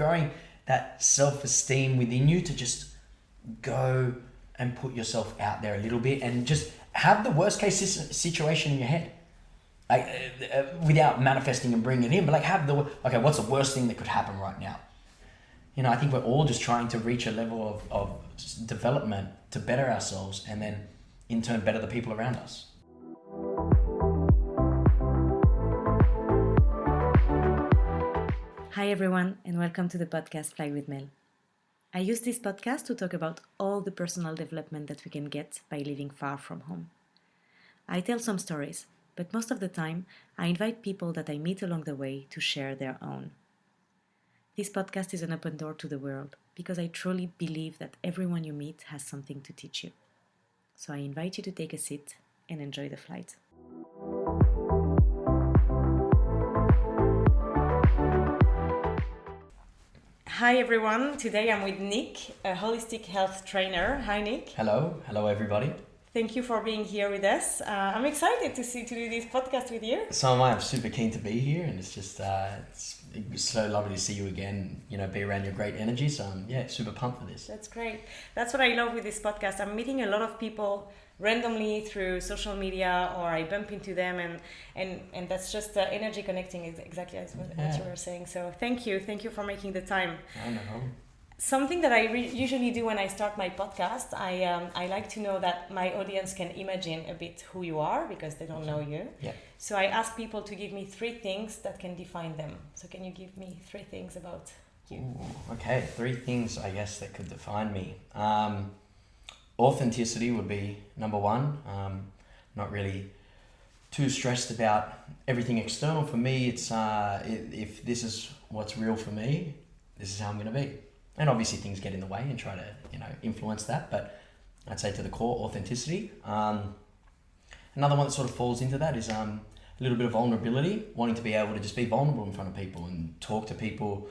growing that self-esteem within you to just go and put yourself out there a little bit and just have the worst case situation in your head. Like, without manifesting and bringing it in, but like okay, what's the worst thing that could happen right now? You know, I think we're all just trying to reach a level of development to better ourselves and then in turn better the people around us. Hi everyone, and welcome to the podcast Fly with Mel. I use this podcast to talk about all the personal development that we can get by living far from home. I tell some stories, but most of the time I invite people that I meet along the way to share their own. This podcast is an open door to the world because I truly believe that everyone you meet has something to teach you. So I invite you to take a seat and enjoy the flight. Hi everyone, today I'm with Nick, a holistic health trainer. Hi Nick. Hello everybody. Thank you for being here with us. I'm excited to do this podcast with you. So am I. I'm super keen to be here, and it's just it's so lovely to see you again. You know, be around your great energy. So I'm super pumped for this. That's great. That's what I love with this podcast. I'm meeting a lot of people randomly through social media, or I bump into them, and that's just energy connecting. Exactly as what you were saying. So thank you for making the time. I know. Something that I usually do when I start my podcast, I like to know that my audience can imagine a bit who you are because they don't know you. Yeah. So I ask people to give me 3 things that can define them. So can you give me 3 things about you? Ooh, okay, 3 things I guess that could define me. Authenticity would be number 1. Not really too stressed about everything external. For me, it's if this is what's real for me, this is how I'm going to be. And obviously things get in the way and try to, influence that. But I'd say to the core, authenticity. Another one that sort of falls into that is a little bit of vulnerability, wanting to be able to just be vulnerable in front of people and talk to people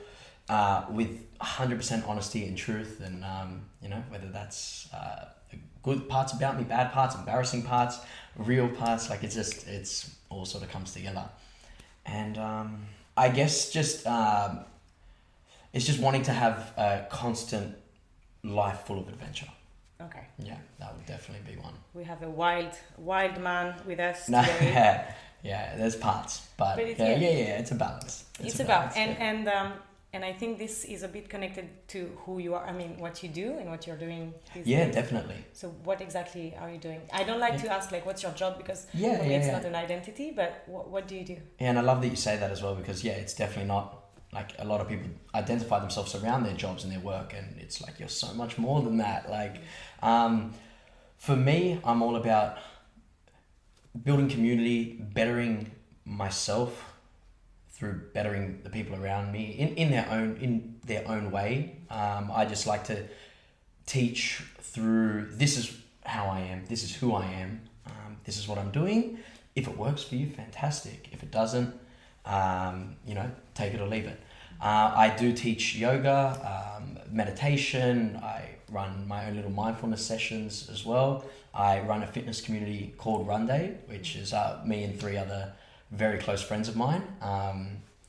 with 100% honesty and truth. And, whether that's good parts about me, bad parts, embarrassing parts, real parts, like it's all sort of comes together. And I guess it's just wanting to have a constant life full of adventure. Okay. Yeah, that would definitely be one. We have a wild man with us no, today. Yeah, there's parts, but it's a balance. It's a balance. And I think this is a bit connected to who you are. I mean, what you do and what you're doing these days. Definitely. So what exactly are you doing? I don't like to ask what's your job because it's not an identity, but what do you do? Yeah, and I love that you say that as well because it's definitely not. Like a lot of people identify themselves around their jobs and their work, and it's like you're so much more than that. For me, I'm all about building community, bettering myself through bettering the people around me in their own way. I just like to teach through this is how I am, this is who I am, this is what I'm doing. If it works for you, fantastic. If it doesn't, take it or leave it. I do teach yoga, meditation. I run my own little mindfulness sessions as well. I run a fitness community called RUNDAY, which is me and 3 other very close friends of mine,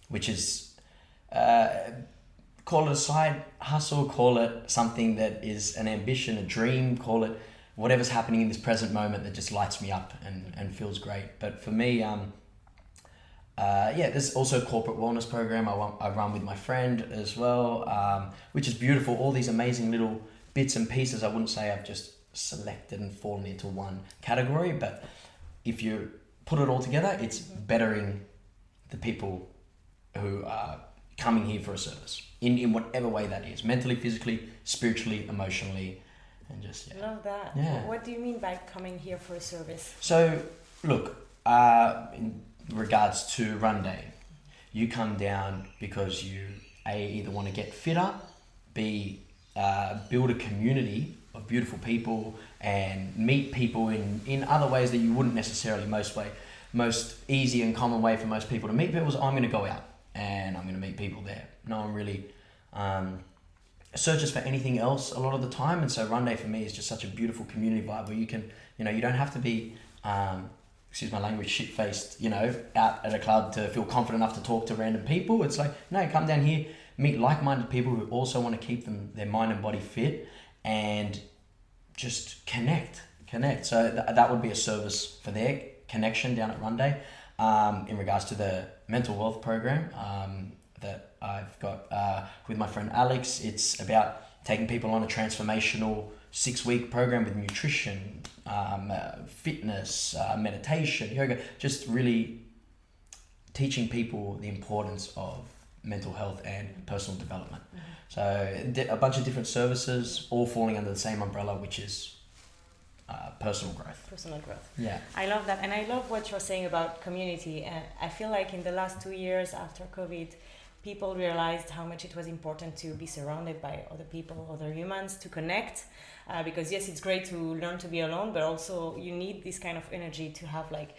which is, call it a side hustle, call it something that is an ambition, a dream, call it whatever's happening in this present moment that just lights me up and feels great. But for me, there's also a corporate wellness program I run with my friend as well, which is beautiful. All these amazing little bits and pieces. I wouldn't say I've just selected and fallen into one category, but if you put it all together, it's bettering the people who are coming here for a service in whatever way that is, mentally, physically, spiritually, emotionally, and just Love that. Yeah. What do you mean by coming here for a service? So look, in regards to RUNDAY, you come down because you either want to get fitter, B, build a community of beautiful people and meet people in other ways that you wouldn't necessarily most easy and common way for most people to meet people is I'm going to go out and I'm going to meet people there. No one really searches for anything else a lot of the time, and so RUNDAY for me is just such a beautiful community vibe where you can, you don't have to be excuse my language, shit-faced, out at a club to feel confident enough to talk to random people. It's like, no, come down here, meet like-minded people who also want to keep their mind and body fit, and just connect. So that would be a service for their connection down at RUNDAY. In regards to the mental wealth program that I've got with my friend Alex, it's about taking people on a transformational 6-week program with nutrition, fitness, meditation, yoga, just really teaching people the importance of mental health and personal development. So a bunch of different services, all falling under the same umbrella, which is personal growth. Personal growth. Yeah. I love that. And I love what you're saying about community. And I feel like in the last 2 years after COVID, people realized how much it was important to be surrounded by other people, other humans, to connect. Because yes, it's great to learn to be alone, but also you need this kind of energy to have like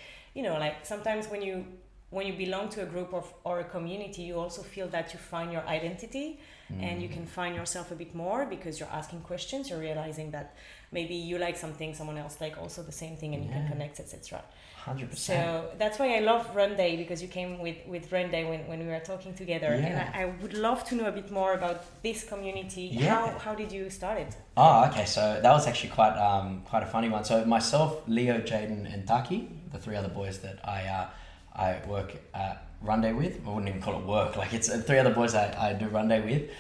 sometimes when you belong to a group or a community, you also feel that you find your identity and you can find yourself a bit more because you're asking questions, you're realizing that maybe you like something, someone else like also the same thing, and you can connect, etc. 100%. So that's why I love RUNDAY, because you came with RUNDAY when we were talking together. And I would love to know a bit more about this community. How did you start it? Oh, okay. So that was actually quite a funny one. So myself, Leo, Jaden, and Taki, the 3 other boys that I work at RUNDAY with. I wouldn't even call it work. Like, it's 3 other boys that I do RUNDAY with.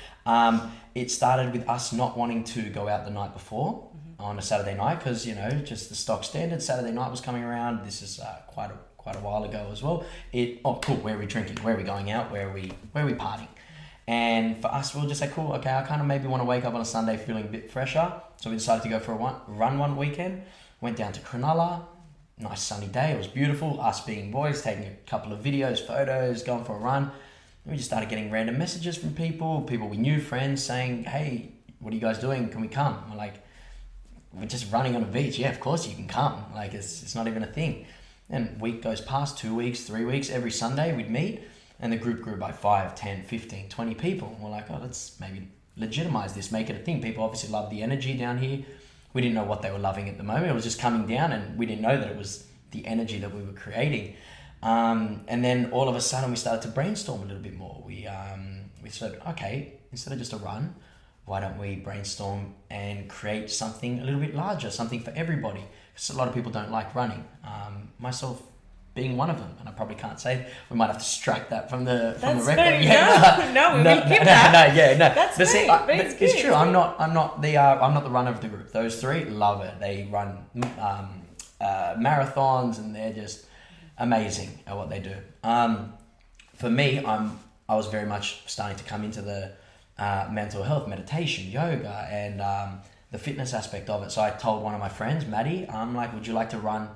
It started with us not wanting to go out the night before on a Saturday night because, just the stock standard Saturday night was coming around. This is quite a while ago as well. Cool, where are we drinking? Where are we going out? Where are we partying? And for us, we were just like, cool, okay, I kind of maybe want to wake up on a Sunday feeling a bit fresher. So we decided to go for a run one weekend. Went down to Cronulla. Nice sunny day. It was beautiful. Us being boys, taking a couple of videos, photos, going for a run. And we just started getting random messages from people we knew, friends saying, hey, what are you guys doing? Can we come? We're like, we're just running on a beach. Yeah, of course you can come. Like, it's not even a thing. And week goes past, 2 weeks, 3 weeks, every Sunday we'd meet, and the group grew by 5, 10, 15, 20 people. And we're like, oh, let's maybe legitimize this, make it a thing. People obviously love the energy down here. We didn't know what they were loving at the moment. It was just coming down, and we didn't know that it was the energy that we were creating. And then all of a sudden we started to brainstorm a little bit more. We said, okay, instead of just a run, why don't we brainstorm and create something a little bit larger, something for everybody? Because a lot of people don't like running, myself being one of them, and I probably can't say. We might have to strike that from the record. No, we will keep that. No. That's great. But it's true. I'm not the runner of the group. Those 3 love it. They run marathons, and they're just amazing at what they do. For me, I was very much starting to come into the mental health, meditation, yoga, and the fitness aspect of it. So I told one of my friends, Maddie, I'm like, would you like to run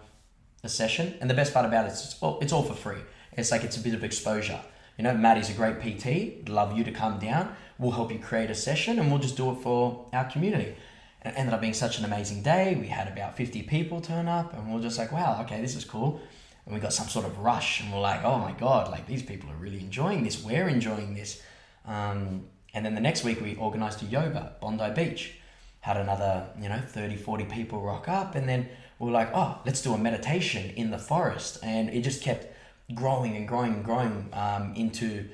a session? And the best part about it is it's all for free. It's like, it's a bit of exposure. Maddie's a great PT, love you to come down. We'll help you create a session, and we'll just do it for our community. And it ended up being such an amazing day. We had about 50 people turn up, and we were just like, wow, okay, this is cool. And we got some sort of rush, and we're like, oh my God, like, these people are really enjoying this. We're enjoying this. And then the next week we organized a yoga at Bondi Beach. Had another, 30, 40 people rock up, and then we were like, oh, let's do a meditation in the forest. And it just kept growing and growing and growing into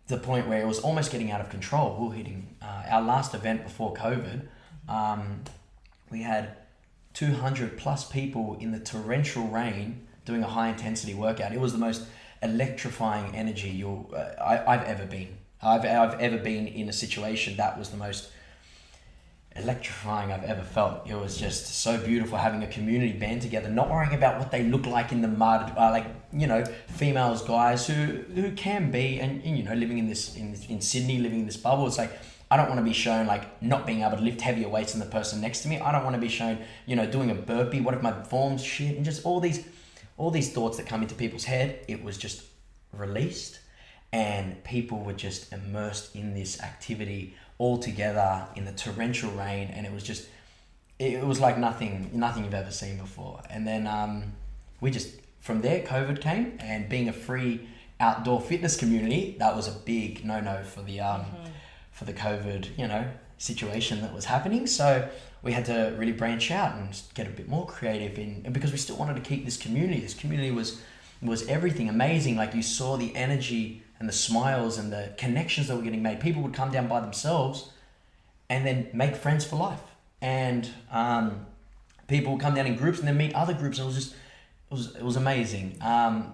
the point where it was almost getting out of control. We were hitting our last event before COVID. We had 200 plus people in the torrential rain doing a high intensity workout. It was the most electrifying energy I've ever been. I've ever been in a situation that was the most electrifying I've ever felt. It was just so beautiful having a community band together, not worrying about what they look like in the mud, females, guys who can be, and living in Sydney, living in this bubble. It's like, I don't want to be shown like not being able to lift heavier weights than the person next to me. I don't want to be shown, doing a burpee. What if my form's shit? And just all these thoughts that come into people's head. It was just released, and people were just immersed in this activity all together in the torrential rain, and it was like nothing you've ever seen before. And then from there COVID came, and being a free outdoor fitness community, that was a big no for the for the COVID situation that was happening. So we had to really branch out and get a bit more creative and because we still wanted to keep this community. This community was everything amazing. Like, you saw the energy and the smiles and the connections that were getting made. People would come down by themselves and then make friends for life. And people would come down in groups and then meet other groups. And it was amazing.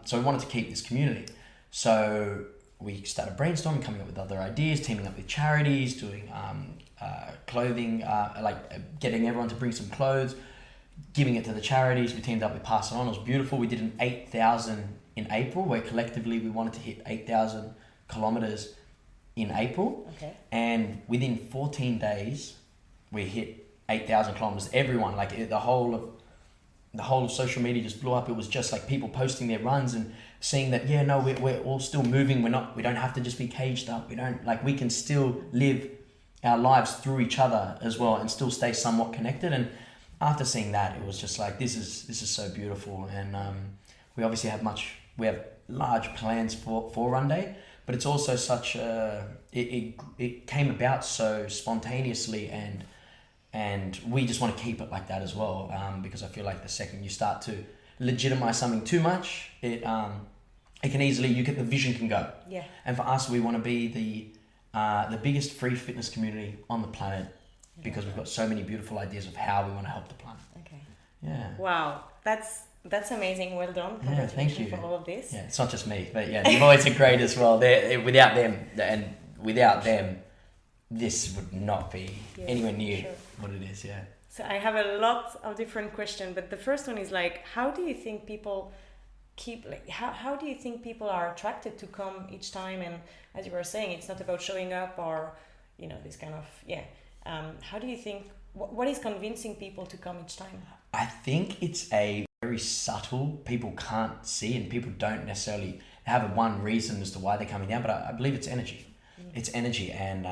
So we wanted to keep this community. So we started brainstorming, coming up with other ideas, teaming up with charities, doing clothing, getting everyone to bring some clothes, giving it to the charities. We teamed up with Pass It On. It was beautiful. We did an 8,000 in April, where collectively we wanted to hit 8,000 kilometers in April. Okay. And within 14 days, we hit 8,000 kilometers. Everyone, the whole of social media just blew up. It was just like people posting their runs and seeing that, we're all still moving. We don't have to just be caged up. We can still live our lives through each other as well and still stay somewhat connected. And after seeing that, it was just like, this is so beautiful. And we obviously have large plans for RUNDAY, but it's also such it came about so spontaneously, and we just want to keep it like that as well, because I feel like the second you start to legitimize something too much, it can easily, the vision can go. Yeah. And for us, we want to be the biggest free fitness community on the planet, because we've got so many beautiful ideas of how we want to help the planet. Okay. Yeah. Wow, that's amazing. Well done. Yeah, thank you for all of this. Yeah, it's not just me, but yeah, the boys are great as well. Without them, this would not be anywhere near what it is. Yeah. So I have a lot of different questions, but the first one is how do you think people how do you think people are attracted to come each time? And as you were saying, it's not about showing up or this kind of how do you think, what is convincing people to come each time? I think it's a very subtle, people can't see, and people don't necessarily have one reason as to why they're coming down, but I believe it's energy. It's energy. And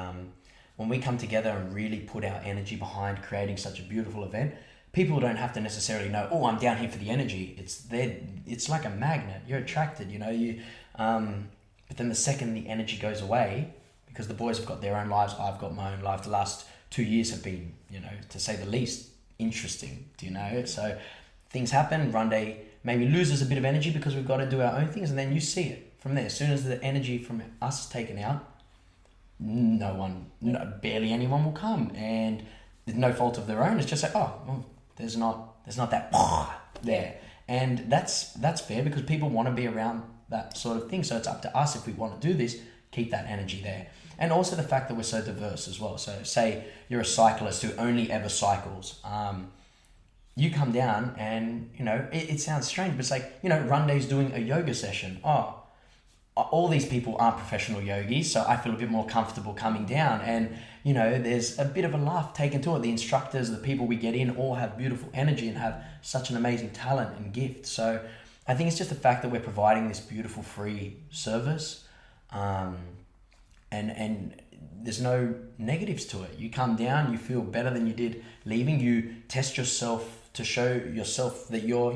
when we come together and really put our energy behind creating such a beautiful event, people don't have to necessarily know, oh, I'm down here for the energy. It's like a magnet. You're attracted, but then the second the energy goes away, because the boys have got their own lives, I've got my own life. The last 2 years have been, to say the least, interesting, So things happen. RUNDAY maybe loses a bit of energy because we've got to do our own things, and then you see it from there. As soon as the energy from us is taken out, barely anyone will come, and there's no fault of their own. It's just like, there's not that there, and that's fair, because people want to be around that sort of thing. So it's up to us, if we want to do this, keep that energy there. And also the fact that we're so diverse as well. So say you're a cyclist who only ever cycles. You come down and, it sounds strange, but it's like, RUNDAY's doing a yoga session. All these people aren't professional yogis, so I feel a bit more comfortable coming down. And, there's a bit of a laugh taken to it. The instructors, the people we get in, all have beautiful energy and have such an amazing talent and gift. So I think it's just the fact that we're providing this beautiful free service. And there's no negatives to it. You come down, you feel better than you did leaving. You test yourself to show yourself that you're,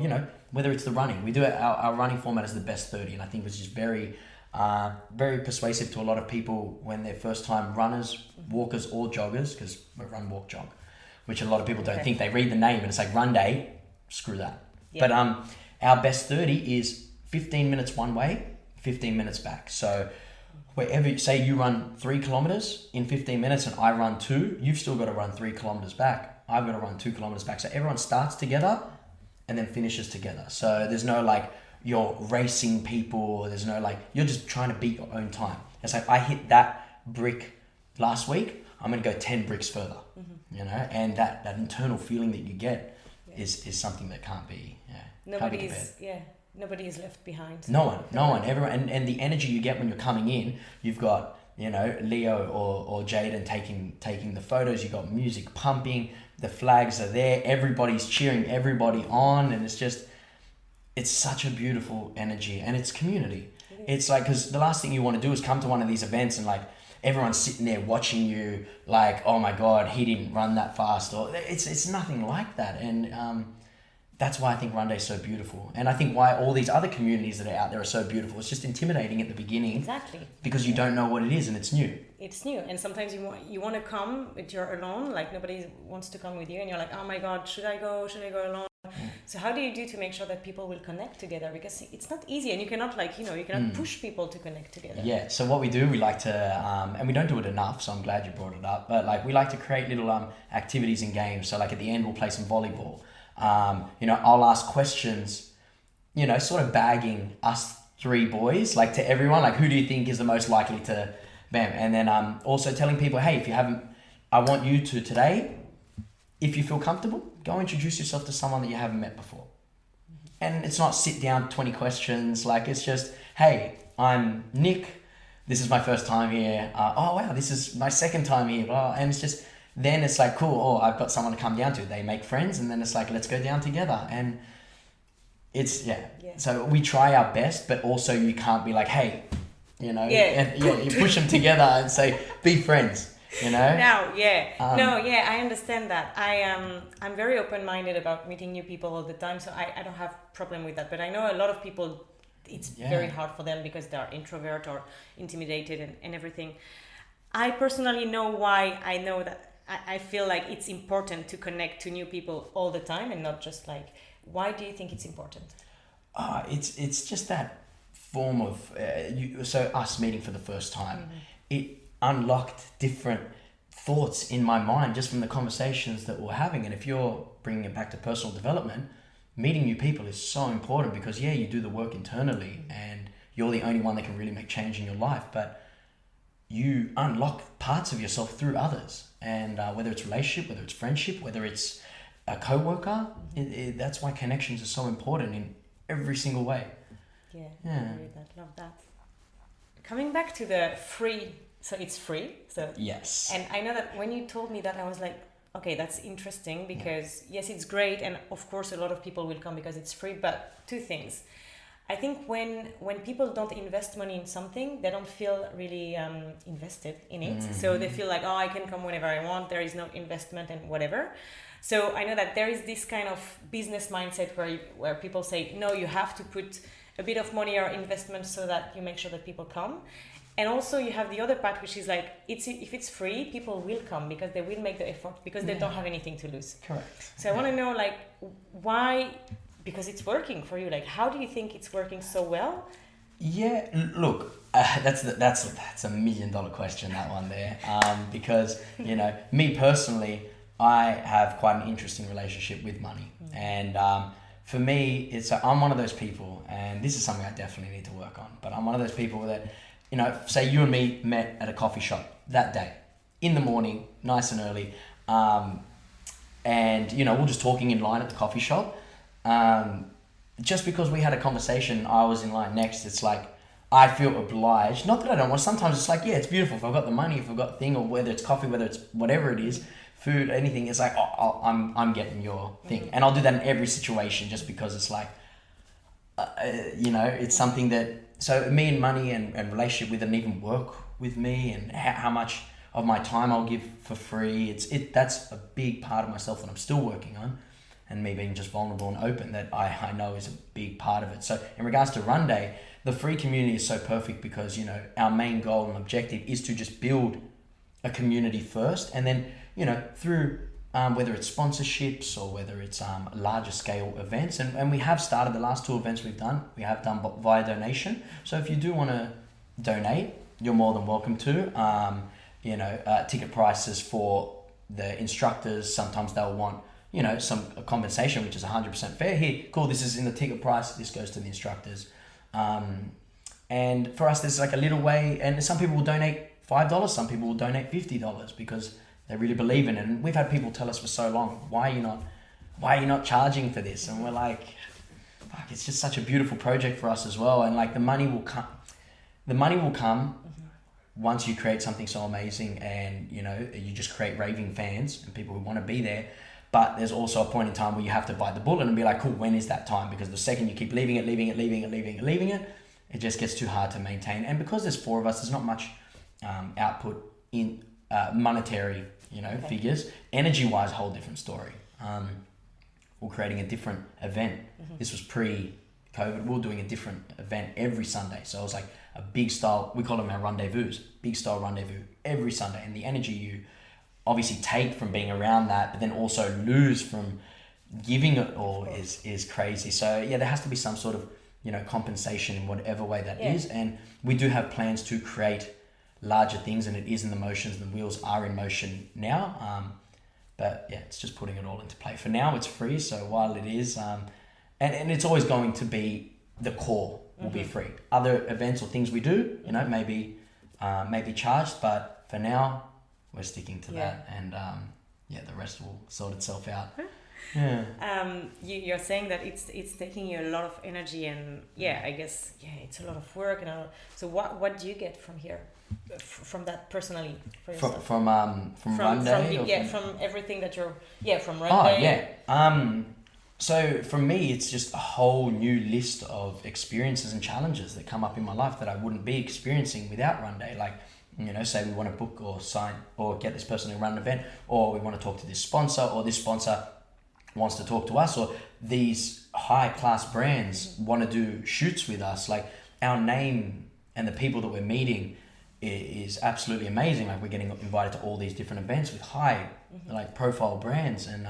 whether it's the running. We do our running format is the best 30, and I think it's just very persuasive to a lot of people when they're first time runners, walkers or joggers, because we run, walk, jog, which a lot of people don't think. They read the name and it's like RUNDAY, screw that. Yeah. But our best 30 is 15 minutes one way, 15 minutes back. So wherever, say you run 3 kilometers in 15 minutes and I run 2, you've still got to run 3 kilometers back. I've got to run 2 kilometers back. So everyone starts together and then finishes together. So there's no you're racing people. There's no you're just trying to beat your own time. It's like, I hit that brick last week, I'm going to go 10 bricks further, and that internal feeling that you get is something that can't be, Nobody is left behind. No one. Everyone, and the energy you get when you're coming in, you've got, Leo or Jaden taking the photos, you've got music pumping, the flags are there, everybody's cheering everybody on, and it's such a beautiful energy, and it's community. It's because the last thing you want to do is come to one of these events and everyone's sitting there watching you oh my God, he didn't run that fast, or it's nothing like that. And that's why I think RUNDAY is so beautiful. And I think why all these other communities that are out there are so beautiful. It's just intimidating at the beginning. Exactly. Because you don't know what it is, and it's new. It's new. And sometimes you want to come, but you're alone. Nobody wants to come with you. And you're like, oh my God, should I go alone? So how do you do to make sure that people will connect together? Because it's not easy, and you cannot you cannot push people to connect together. Yeah, so what we do, we like to, and we don't do it enough, so I'm glad you brought it up, but like we like to create little activities and games. So like at the end, we'll play some volleyball. I'll ask questions, sort of bagging us three boys, like to everyone, like who do you think is the most likely to, bam. And then also telling people, hey, I want you to today, if you feel comfortable, go introduce yourself to someone that you haven't met before. And it's not sit down 20 questions, like it's just, hey, I'm Nick, this is my first time here. Oh wow, this is my second time here. And it's just, then it's like, cool, I've got someone to come down to. They make friends, and then it's like, let's go down together. And it's, yeah. So we try our best, but also you can't be like, hey, you push them together and say, be friends. I understand that. I'm very open-minded about meeting new people all the time, so I don't have problem with that. But I know a lot of people, it's very hard for them because they're introvert or intimidated and everything. I personally know why. I know that I feel like it's important to connect to new people all the time, and not just like, why do you think it's important? It's just that form of so us meeting for the first time. It unlocked different thoughts in my mind just from the conversations that we're having. And if you're bringing it back to personal development, meeting new people is so important, because you do the work internally and you're the only one that can really make change in your life, but you unlock parts of yourself through others. And whether it's relationship, whether it's friendship, whether it's a co-worker, that's why connections are so important in every single way. I agree with that. Love that. Coming back to the free, so it's free. So yes. And I know that when you told me that, I was like, okay, that's interesting, because yes, it's great, and of course a lot of people will come because it's free. But two things. I think when people don't invest money in something, they don't feel really invested in it. So they feel like, I can come whenever I want. There is no investment and whatever. So I know that there is this kind of business mindset where people say, no, you have to put a bit of money or investment so that you make sure that people come. And also you have the other part, which is like, if it's free, people will come because they will make the effort, because they don't have anything to lose. Correct. So I want to know, like, why, because it's working for you. Like, how do you think it's working so well? Yeah, look, that's a $1 million question, that one there. Because, me personally, I have quite an interesting relationship with money. And for me, I'm one of those people, and this is something I definitely need to work on, but I'm one of those people that, say you and me met at a coffee shop that day, in the morning, nice and early, and, we're just talking in line at the coffee shop. Just because we had a conversation, I was in line next, it's like, I feel obliged, not that I don't want, sometimes it's like, it's beautiful, if I've got the money, if I've got the thing, or whether it's coffee, whether it's whatever it is, food, anything, it's like, I'm getting your thing. And I'll do that in every situation, just because it's like, it's something that, so me and money and relationship with it, and even work with me, and how much of my time I'll give for free, that's a big part of myself that I'm still working on. And me being just vulnerable and open, that I know is a big part of it. So in regards to RUNDAY, the free community is so perfect because, our main goal and objective is to just build a community first. And then, through whether it's sponsorships or whether it's larger scale events. And we have started the last 2 events we have done via donation. So if you do want to donate, you're more than welcome to. Ticket prices for the instructors, sometimes they'll want some compensation, which is 100% fair. Here, cool, this is in the ticket price, this goes to the instructors. And for us, there's like a little way, and some people will donate $5, some people will donate $50 because they really believe in it. And we've had people tell us for so long, why are you not charging for this? And we're like, fuck, it's just such a beautiful project for us as well. And like the money will come once you create something so amazing, and you just create raving fans and people who want to be there. But there's also a point in time where you have to bite the bullet and be like, cool, when is that time? Because the second you keep leaving it, it just gets too hard to maintain. And because there's 4 of us, there's not much output in monetary, figures. Energy-wise, a whole different story. We're creating a different event. This was pre-COVID. We were doing a different event every Sunday. So it was like a big style, we call them our rendezvous, big style rendezvous every Sunday. And the energy you obviously take from being around that, but then also lose from, giving it all is crazy. So yeah, there has to be some sort of, compensation in whatever way that is. And we do have plans to create larger things, and it is in the motions. The wheels are in motion now. But yeah, it's just putting it all into play. For now, it's free. So while it is, and it's always going to be the core will be free. Other events or things we do, maybe charged, but for now, we're sticking to that. And the rest will sort itself out. Yeah. You're saying that it's taking you a lot of energy, and I guess it's a lot of work. So what do you get from here, from that personally for yourself? From RUNDAY? From everything that you're from RUNDAY. So for me, it's just a whole new list of experiences and challenges that come up in my life that I wouldn't be experiencing without RUNDAY. Like, say we want to book or sign or get this person to run an event, or we want to talk to this sponsor, or this sponsor wants to talk to us, or these high class brands want to do shoots with us. Like, our name and the people that we're meeting is absolutely amazing. Like, we're getting invited to all these different events with high like profile brands, and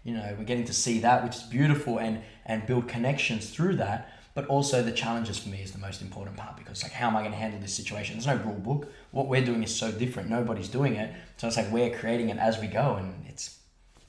we're getting to see that, which is beautiful, and build connections through that. But also the challenges for me is the most important part, because like, how am I going to handle this situation? There's no rule book. What we're doing is so different. Nobody's doing it. So it's like, we're creating it as we go, and it's,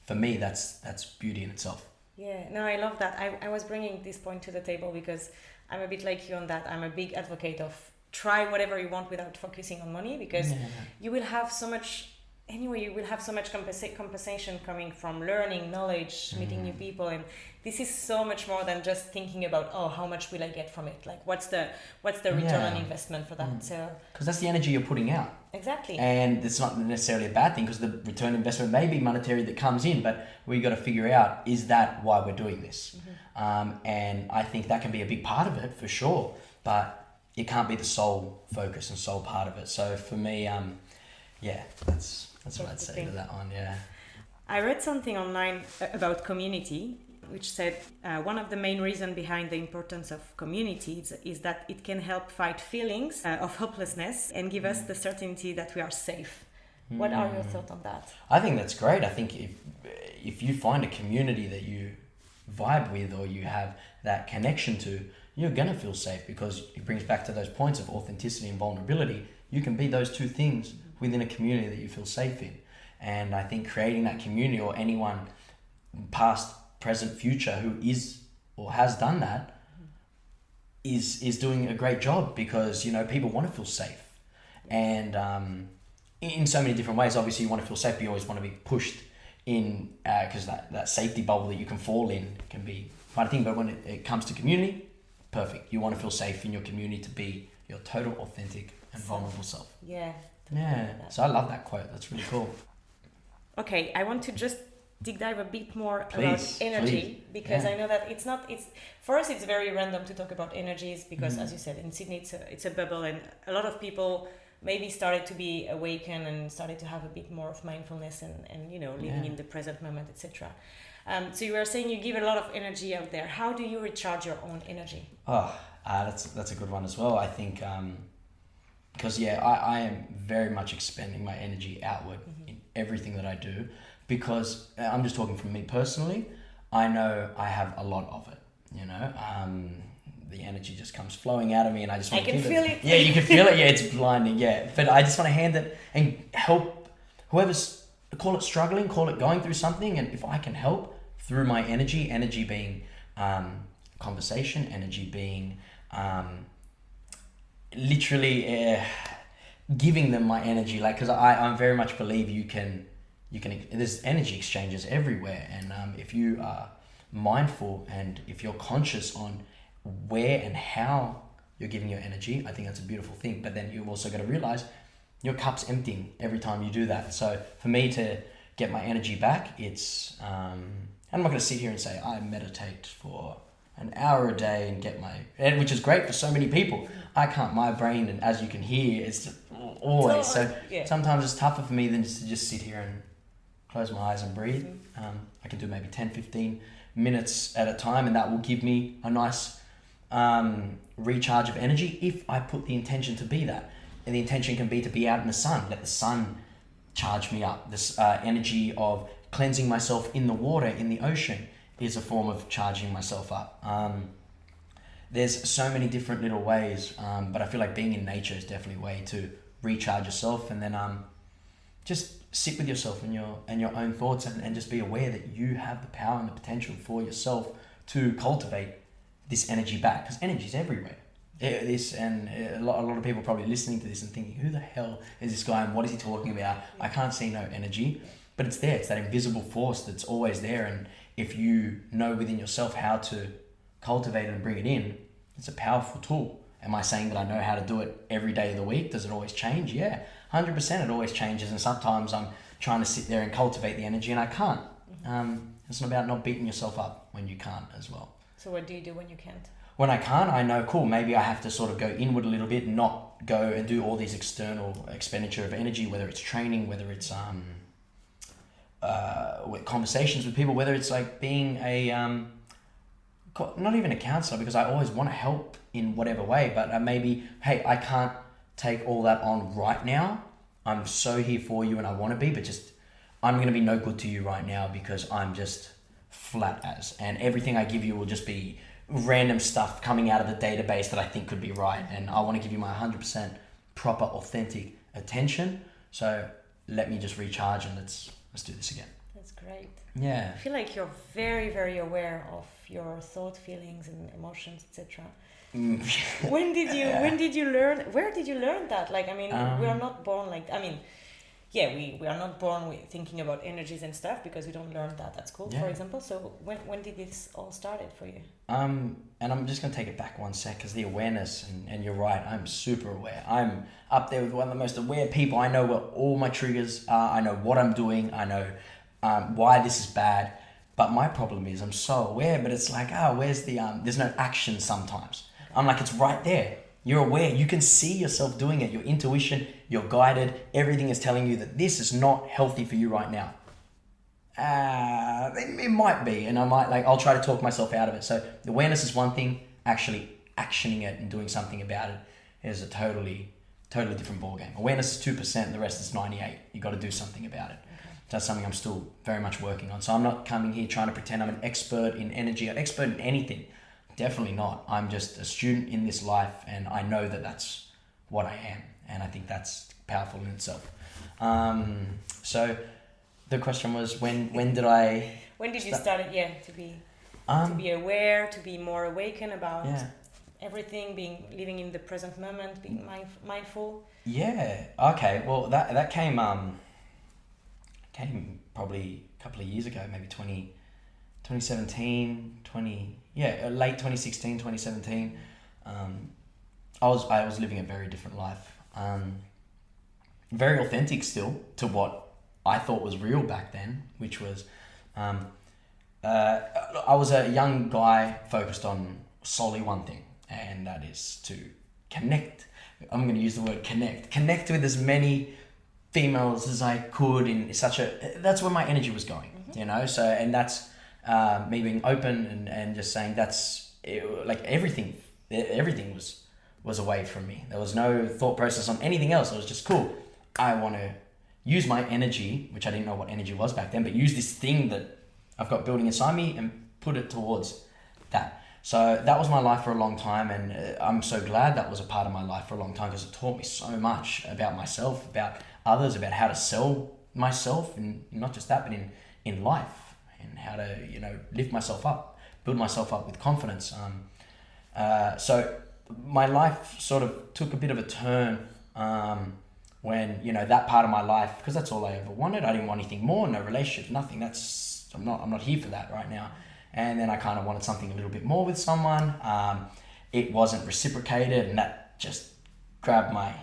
for me, that's beauty in itself. Yeah, no, I love that. I was bringing this point to the table because I'm a bit like you on that. I'm a big advocate of try whatever you want without focusing on money, because you will have so much, you will have so much compensation coming from learning, knowledge, meeting new people. And this is so much more than just thinking about, how much will I get from it? Like, what's the return on investment for that? So, because that's the energy you're putting out. Exactly. And it's not necessarily a bad thing, because the return investment may be monetary that comes in, but we got to figure out, is that why we're doing this? And I think that can be a big part of it for sure, but it can't be the sole focus and sole part of it. So for me, that's what I'd say to that one. Yeah. I read something online about community, which said one of the main reasons behind the importance of communities is that it can help fight feelings of hopelessness and give us the certainty that we are safe. What are your thoughts on that? I think that's great. I think if you find a community that you vibe with, or you have that connection to, you're going to feel safe, because it brings back to those points of authenticity and vulnerability. You can be those two things within a community that you feel safe in. And I think creating that community, or anyone past, present, future who is or has done that is doing a great job, because people want to feel safe, and in so many different ways. Obviously you want to feel safe, but you always want to be pushed in, because that safety bubble that you can fall in can be quite a thing. But when it comes to community, perfect. You want to feel safe in your community to be your total authentic and vulnerable self. Yeah. So I love that quote. That's really cool. Okay, I want to just dive a bit more about energy, because I know that it's for us it's very random to talk about energies, because as you said, in Sydney it's a bubble, and a lot of people maybe started to be awakened and started to have a bit more of mindfulness and living in the present moment, etc. So you were saying you give a lot of energy out there. How do you recharge your own energy? That's a good one as well. I think because I am very much expending my energy outward in everything that I do, because I'm just talking from me personally. I know I have a lot of it, the energy just comes flowing out of me, and I just want to give it. I can feel it. Yeah, you can feel it. Yeah, it's blinding. Yeah, but I just want to hand it and help whoever's, call it struggling, call it going through something, and if I can help through my energy being conversation, energy being literally giving them my energy, like, because I very much believe you can there's energy exchanges everywhere, and if you are mindful and if you're conscious on where and how you're giving your energy, I think that's a beautiful thing. But then you've also got to realize your cup's emptying every time you do that. So for me to get my energy back, it's I'm not going to sit here and say I meditate for an hour a day and get which is great for so many people. I can't. My brain, and as you can hear, it's just always sometimes it's tougher for me than just to sit here and close my eyes and breathe. I can do maybe 10-15 minutes at a time, and that will give me a nice recharge of energy if I put the intention to be that. And the intention can be to be out in the sun, let the sun charge me up. This energy of cleansing myself in the water, in the ocean, is a form of charging myself up. There's so many different little ways, but I feel like being in nature is definitely a way to recharge yourself, and then just sit with yourself and your own thoughts, and just be aware that you have the power and the potential for yourself to cultivate this energy back, because energy is everywhere. A lot of people probably listening to this and thinking, who the hell is this guy and what is he talking about? I can't see no energy, but it's there. It's that invisible force that's always there, and if you know within yourself how to cultivate it and bring it in, it's a powerful tool. Am I saying that I know how to do it every day of the week? Does it always change? Yeah, 100% it always changes, and sometimes I'm trying to sit there and cultivate the energy and I can't. It's not about not beating yourself up when you can't as well. So what do you do when you can't? When I can't, I know, cool, maybe I have to sort of go inward a little bit and not go and do all these external expenditure of energy, whether it's training, whether it's conversations with people, whether it's like being a not even a counselor, because I always want to help in whatever way, but maybe, hey, I can't take all that on right now. I'm so here for you and I want to be, but just I'm going to be no good to you right now because I'm just flat as, and everything I give you will just be random stuff coming out of the database that I think could be right, and I want to give you my 100% proper, authentic attention. So let me just recharge and let's do this again. That's great. Yeah. I feel like you're very, very aware of your thought, feelings, and emotions, etc. When did you learn? Where did you learn that? Like, I mean, we are not born like. I mean, yeah, we are not born with thinking about energies and stuff because we don't learn that at school, for example. So when did this all started for you? And I'm just gonna take it back one sec, because the awareness, and you're right, I'm super aware. I'm up there with one of the most aware people. I know what all my triggers are. I know what I'm doing. I know why this is bad. But my problem is I'm so aware, but it's like, where's the there's no action sometimes. I'm like, it's right there. You're aware. You can see yourself doing it. Your intuition, you're guided. Everything is telling you that this is not healthy for you right now. It might be, and I'll try to talk myself out of it. So awareness is one thing. Actually actioning it and doing something about it is a totally different ballgame. Awareness is 2%. The rest is 98%. You got to do something about it. That's something I'm still very much working on. So I'm not coming here trying to pretend I'm an expert in energy, an expert in anything. Definitely not. I'm just a student in this life, and I know that that's what I am. And I think that's powerful in itself. So the question was, when did I... When did you start it, to be aware, to be more awakened about everything, living in the present moment, being mindful? Yeah. Okay. Well, that came probably a couple of years ago, maybe 2017, late 2016, 2017. I was living a very different life. Very authentic still to what I thought was real back then, which was, I was a young guy focused on solely one thing, and that is to connect. I'm going to use the word connect with as many females as I could in that's where my energy was going, so, and that's me being open and just saying like everything was away from me. There was no thought process on anything else. It was just cool. I want to use my energy, which I didn't know what energy was back then, but use this thing that I've got building inside me and put it towards that. So that was my life for a long time, and I'm so glad that was a part of my life for a long time, because it taught me so much about myself, about others, about how to sell myself, and not just that, but in life, and how to lift myself up, build myself up with confidence. So my life sort of took a bit of a turn when that part of my life, because that's all I ever wanted. I didn't want anything more, no relationship, nothing. I'm not here for that right now. And then I kind of wanted something a little bit more with someone. It wasn't reciprocated, and that just grabbed my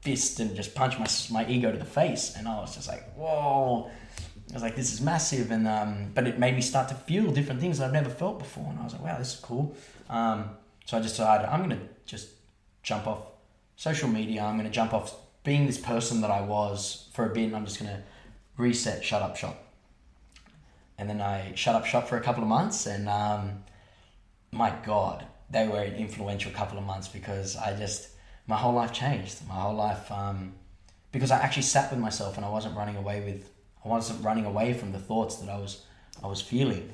fist and just punched my ego to the face. And I was just like, whoa. I was like, this is massive. And but it made me start to feel different things that I've never felt before. And I was like, wow, this is cool. So I just decided I'm going to just jump off social media. I'm going to jump off being this person that I was for a bit, and I'm just going to reset, shut up shop. And then I shut up shop for a couple of months, and my God, they were an influential couple of months, because my whole life changed. My whole life, because I actually sat with myself, and I wasn't running away I wasn't running away from the thoughts that I was feeling.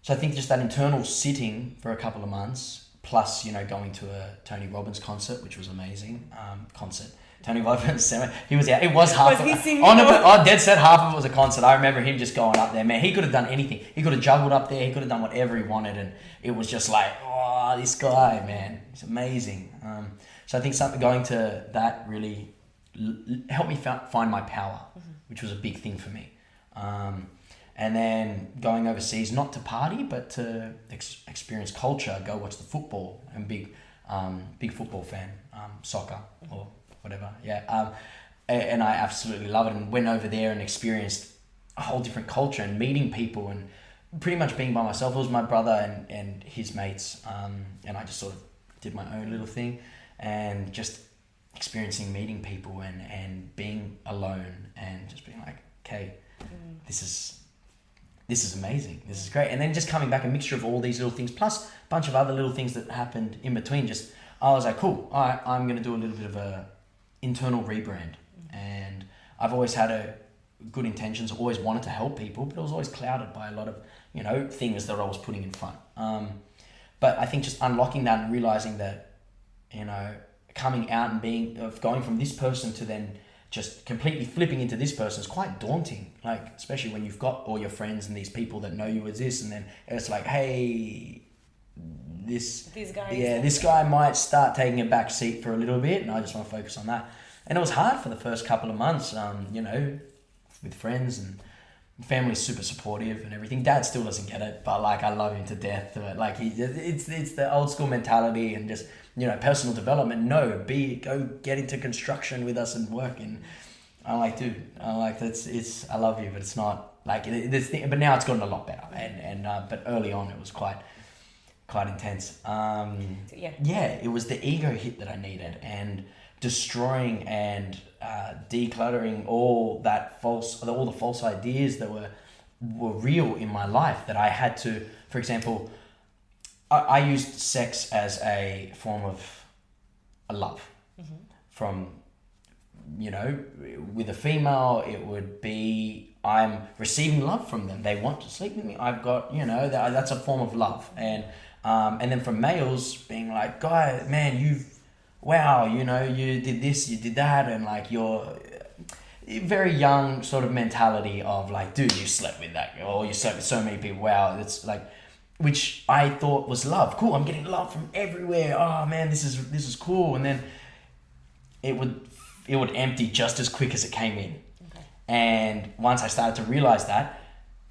So I think just that internal sitting for a couple of months, plus, you know, going to a Tony Robbins concert, which was amazing. Tony Robbins, he was out. It was half. Dead set half of it was a concert. I remember him just going up there, man. He could have done anything. He could have juggled up there. He could have done whatever he wanted, and it was just like, oh, this guy, man, it's amazing. So I think going to that really helped me find my power, which was a big thing for me. And then going overseas, not to party, but to experience culture, go watch the football. I'm big football fan, soccer or whatever. Yeah. And I absolutely love it, and went over there and experienced a whole different culture and meeting people and pretty much being by myself. It was my brother and his mates. And I just sort of did my own little thing and just experiencing meeting people and being alone and just being like, okay, this is amazing. This is great. And then just coming back, a mixture of all these little things, plus a bunch of other little things that happened in between. Just, I was like, cool, all right, I'm going to do a little bit of a internal rebrand. And I've always had good intentions, always wanted to help people, but it was always clouded by a lot of, you know, things that I was putting in front. But I think just unlocking that and realizing that, you know, coming out and going from this person to then just completely flipping into this person is quite daunting. Like, especially when you've got all your friends and these people that know you as this, and then it's like, hey, this guy might start taking a back seat for a little bit, and I just want to focus on that. And it was hard for the first couple of months, you know, with friends, and family's super supportive and everything. Dad still doesn't get it, but like, I love him to death. Like, it's the old school mentality and just, you know, personal development. No, go get into construction with us and work. And I'm like, dude, I love you, but it's not like this thing. But now it's gotten a lot better. But early on it was quite intense. It was the ego hit that I needed, and destroying and decluttering all the false ideas that were real in my life, that I had to, for example, I used sex as a form of a love. From, you know, with a female, it would be, I'm receiving love from them. They want to sleep with me. I've got, you know, that's a form of love. And then from males being like, guy, man, wow, you know, you did this, you did that. And like, you're very young sort of mentality of like, dude, you slept with that, or you slept with so many people. Wow. It's like, which I thought was love. Cool, I'm getting love from everywhere. Oh man, this is cool. And then it would empty just as quick as it came in. Okay. And once I started to realize that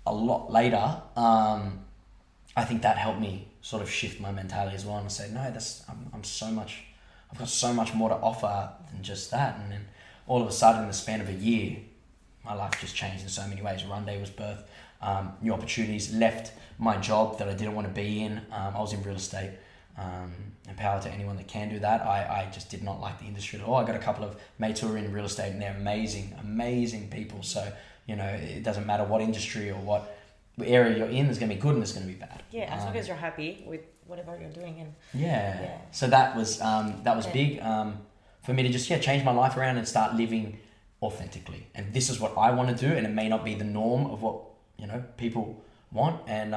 a lot later, I think that helped me sort of shift my mentality as well, and say, no, I've got so much more to offer than just that. And then all of a sudden, in the span of a year, my life just changed in so many ways. RUNDAY was birthed, new opportunities, left my job that I didn't want to be in. I was in real estate. And power to anyone that can do that. I just did not like the industry at all. I got a couple of mates who are in real estate, and they're amazing people. So, you know, it doesn't matter what industry or what area you're in, there's going to be good and there's going to be bad. Yeah, as long as you're happy with whatever you're doing. And yeah. So that was big for me to just change my life around and start living authentically. And this is what I want to do, and it may not be the norm of what, you know, people want. And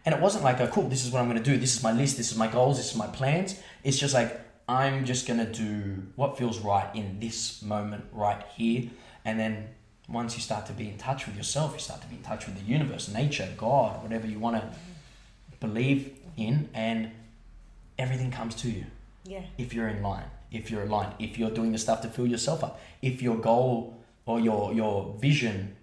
it wasn't like, oh, cool, this is what I'm going to do. This is my list. This is my goals. This is my plans. It's just like, I'm just going to do what feels right in this moment right here. And then once you start to be in touch with yourself, you start to be in touch with the universe, nature, God, whatever you want to believe in, and everything comes to you. Yeah. If you're in line, if you're aligned, if you're doing the stuff to fill yourself up, if your goal or your vision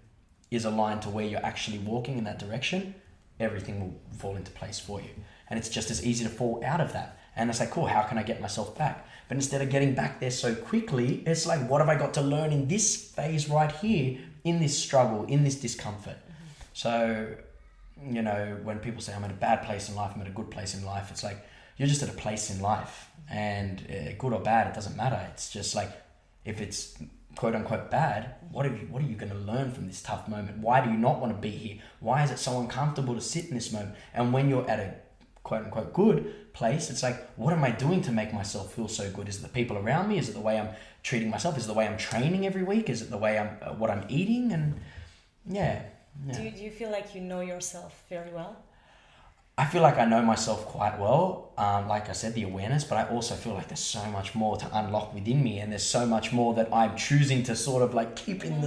is aligned to where you're actually walking in that direction, everything will fall into place for you. And it's just as easy to fall out of that. And it's like, cool, how can I get myself back? But instead of getting back there so quickly, it's like, what have I got to learn in this phase right here, in this struggle, in this discomfort? Mm-hmm. So, you know, when people say I'm at a bad place in life, I'm at a good place in life, it's like, you're just at a place in life. And good or bad, it doesn't matter. It's just like, if it's quote unquote bad, what are you going to learn from this tough moment? Why do you not want to be here? Why is it so uncomfortable to sit in this moment? And when you're at a quote unquote good place, it's like, what am I doing to make myself feel so good? Is it the people around me? Is it the way I'm treating myself? Is it the way I'm training every week? Is it the way what I'm eating? And yeah. Do you feel like you know yourself very well? I feel like I know myself quite well. Like I said, the awareness, but I also feel like there's so much more to unlock within me, and there's so much more that I'm choosing to sort of like keep in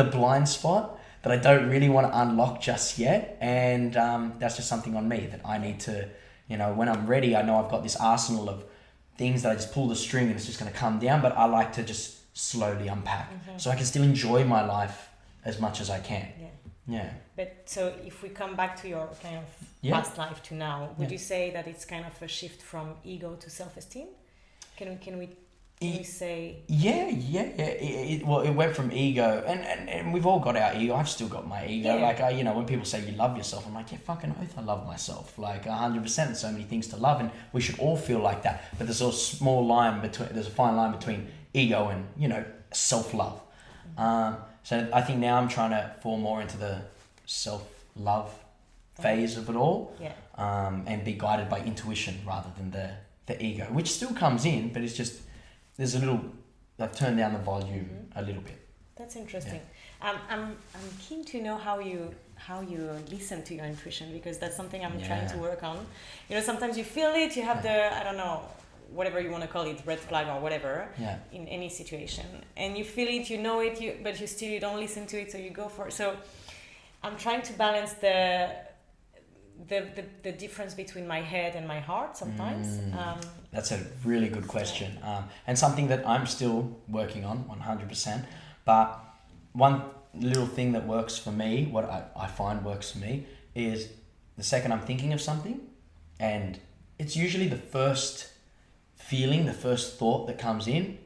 the blind spot that I don't really want to unlock just yet. And that's just something on me that I need to, when I'm ready, I know I've got this arsenal of things that I just pull the string and it's just going to come down, but I like to just slowly unpack so I can still enjoy my life as much as I can. Yeah. But so if we come back to your kind of past life to now, would you say that it's kind of a shift from ego to self-esteem? Can we say? Yeah. It went from ego, and we've all got our ego. I've still got my ego. Yeah. Like when people say you love yourself, I'm like, yeah, fucking oath, I love myself. Like 100%. There's so many things to love, and we should all feel like that. But there's a fine line between ego and self-love. So I think now I'm trying to fall more into the self-love phase of it all, and be guided by intuition rather than the ego, which still comes in, but it's just I've turned down the volume a little bit. That's interesting. I'm keen to know how you listen to your intuition, because that's something I'm trying to work on. Sometimes you feel it, you have the, I don't know, whatever you want to call it, red flag or whatever, in any situation, and you feel it, you know it, but you don't listen to it, so you go for it. So I'm trying to balance the difference between my head and my heart sometimes. That's a really good question, and something that I'm still working on 100%. But one little thing that works for me, what I find works for me, is the second I'm thinking of something, and it's usually the first feeling, the first thought that comes in,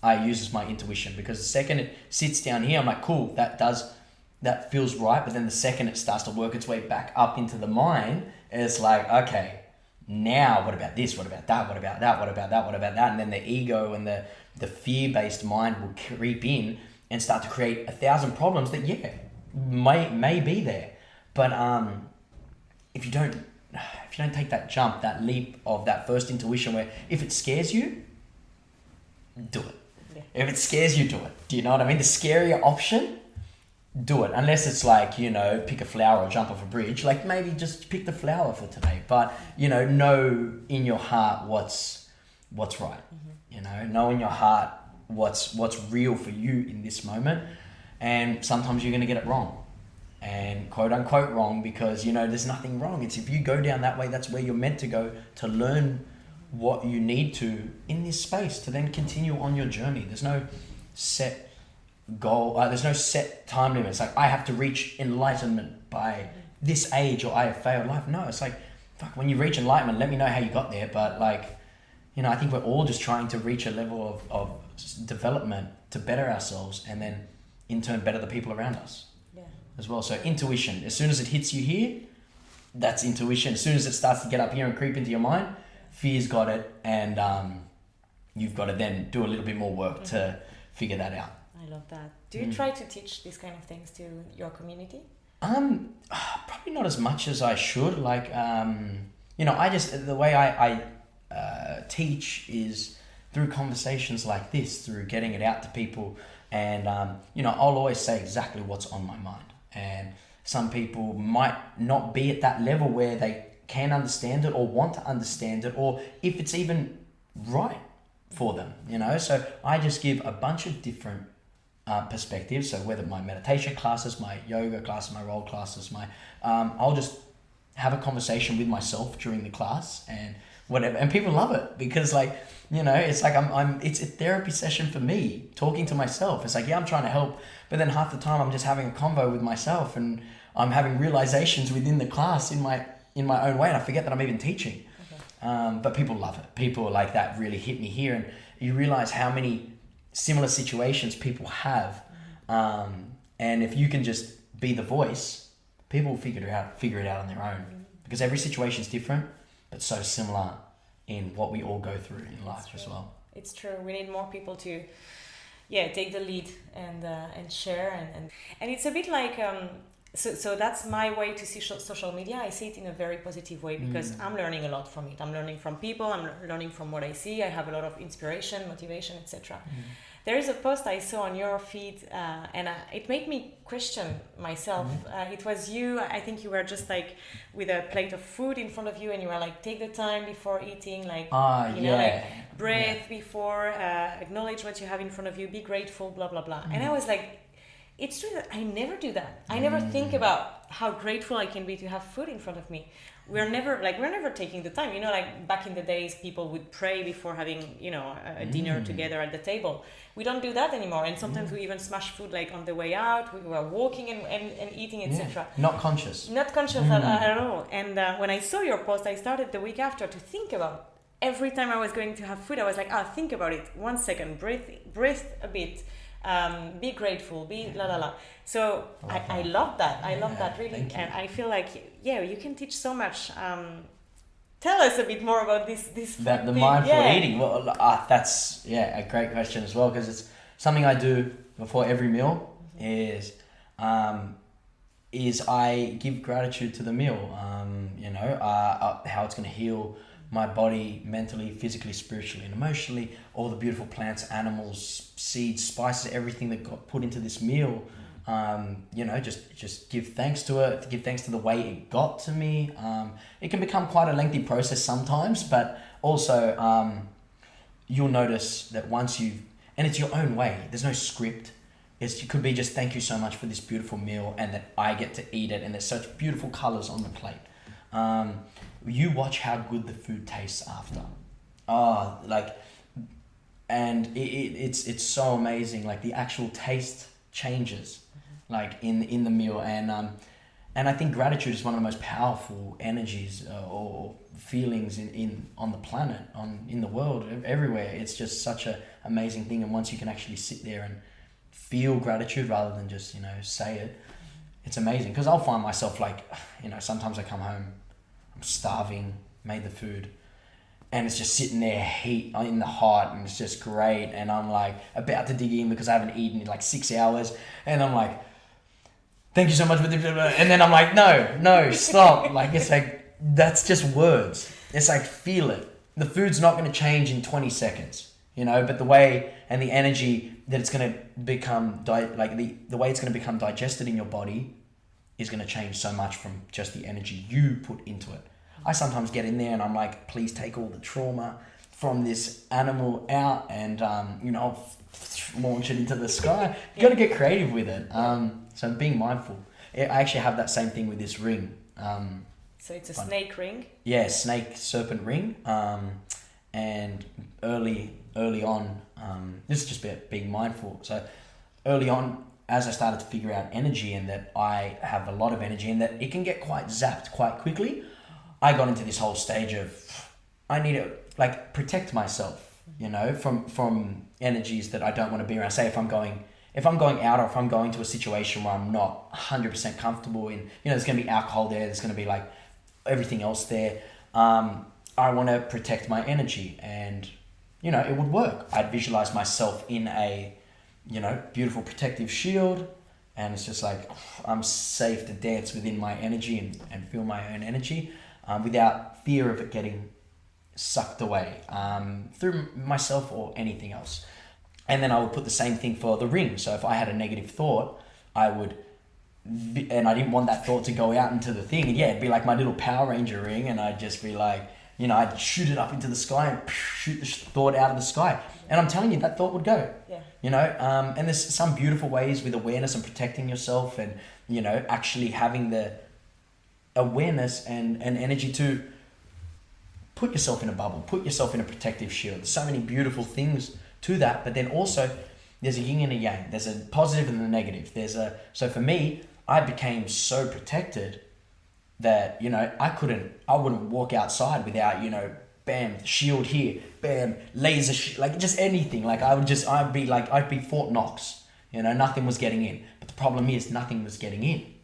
I use as my intuition, because the second it sits down here, I'm like, cool, that feels right. But then the second it starts to work its way back up into the mind, it's like, okay, now what about this? What about that? What about that? What about that? What about that? And then the ego and the fear-based mind will creep in and start to create 1,000 problems that may be there. But if you don't take that jump, that leap of that first intuition, where if it scares you, do it. Yeah. If it scares you, do it. Do you know what I mean? The scarier option, do it. Unless it's like, pick a flower or jump off a bridge. Like, maybe just pick the flower for today. But, know in your heart what's right. Know in your heart what's real for you in this moment. And sometimes you're going to get it wrong. And quote unquote wrong, because there's nothing wrong. It's if you go down that way, that's where you're meant to go, to learn what you need to in this space to then continue on your journey. There's no set goal, there's no set time limit. It's like, I have to reach enlightenment by this age or I have failed life. No, it's like, fuck, when you reach enlightenment, let me know how you got there. But like, I think we're all just trying to reach a level of development to better ourselves, and then in turn better the people around us as well. So intuition, as soon as it hits you here, that's intuition. As soon as it starts to get up here and creep into your mind, fear's got it, and you've got to then do a little bit more work to figure that out. I love that. Do you try to teach these kind of things to your community? Probably not as much as I should. Like, I just, the way I teach is through conversations like this, through getting it out to people. And, I'll always say exactly what's on my mind. And some people might not be at that level where they can understand it or want to understand it, or if it's even right for them, So I just give a bunch of different perspectives. So whether my meditation classes, my yoga classes, my role classes, I'll just have a conversation with myself during the class and whatever. And people love it because it's like it's a therapy session for me, talking to myself. It's like, I'm trying to help, but then half the time I'm just having a convo with myself, and I'm having realizations within the class in my own way, and I forget that I'm even teaching. Okay. But people love it. People like that really hit me here, and you realize how many similar situations people have. And if you can just be the voice, people will figure it out on their own, because every situation is different, but so similar in what we all go through in life as well. It's true. We need more people to take the lead and share, and it's a bit like so that's my way to see social media. I see it in a very positive way because I'm learning a lot from it. I'm learning from people. I'm learning from what I see. I have a lot of inspiration, motivation, etc. There is a post I saw on your feed, and it made me question myself. It was you. I think you were just like with a plate of food in front of you, and you were like, take the time before eating, like like breathe before, acknowledge what you have in front of you, be grateful, blah blah blah. And I was like, it's true that I never do that. I never think about how grateful I can be to have food in front of me. We're never taking the time. Like back in the days, people would pray before having, a dinner together at the table. We don't do that anymore. And sometimes we even smash food like on the way out. We were walking and eating, etc. Not conscious. Not conscious at all. And when I saw your post, I started the week after to think about every time I was going to have food. I was like, think about it. 1 second, breathe a bit. Be grateful, be la la la. So I love that. I love that really, and I feel like you can teach so much. Tell us a bit more about this. The mindful eating. Well, that's a great question as well, because it's something I do before every meal. Is I give gratitude to the meal. How it's going to heal my body mentally, physically, spiritually, and emotionally. All the beautiful plants, animals, seeds, spices, everything that got put into this meal. Just give thanks to it. Give thanks to the way it got to me. It can become quite a lengthy process sometimes, but also you'll notice that and it's your own way. There's no script. It could be just thank you so much for this beautiful meal, and that I get to eat it, and there's such beautiful colors on the plate. You watch how good the food tastes after. And it's so amazing. Like the actual taste changes, like in the meal. And I think gratitude is one of the most powerful energies or feelings on the planet, in the world, everywhere. It's just such an amazing thing. And once you can actually sit there and feel gratitude rather than just say it, it's amazing. Because I'll find myself like, sometimes I come home, I'm starving, made the food, and it's just sitting there heat in the hot, and it's just great, and I'm like about to dig in because I haven't eaten in like 6 hours, and I'm like, thank you so much for the, and then I'm like, no, stop. Like, it's like, that's just words. It's like, feel it. The food's not going to change in 20 seconds, but the way and the energy that it's going to become, the way it's going to become digested in your body is going to change so much from just the energy you put into it. I sometimes get in there and I'm like, please take all the trauma from this animal out and, launch it into the sky. You got to get creative with it. So being mindful. I actually have that same thing with this ring. So it's a snake ring? Yeah, snake serpent ring. And early on, this is just about being mindful. So early on, as I started to figure out energy and that I have a lot of energy and that it can get quite zapped quite quickly, I got into this whole stage of I need to protect myself, from energies that I don't want to be around. Say if I'm going out or if I'm going to a situation where I'm not 100% comfortable in, there's going to be alcohol there, there's going to be like everything else there. I want to protect my energy, and it would work. I'd visualize myself in a beautiful protective shield, and it's just like I'm safe to dance within my energy and feel my own energy without fear of it getting sucked away through myself or anything else. And then I would put the same thing for the ring. So if I had a negative thought, and I didn't want that thought to go out into the thing, and it'd be like my little Power Ranger ring, and I'd just be like, I'd shoot it up into the sky and shoot the thought out of the sky. And I'm telling you, that thought would go. Yeah. And there's some beautiful ways with awareness and protecting yourself and, actually having the awareness and energy to put yourself in a bubble, put yourself in a protective shield. There's so many beautiful things to that, but then also there's a yin and a yang. There's a positive and a negative. So for me, I became so protected that, I wouldn't walk outside without, bam, shield here, bam, laser, like just anything. Like I'd be Fort Knox, nothing was getting in. But the problem is nothing was getting in.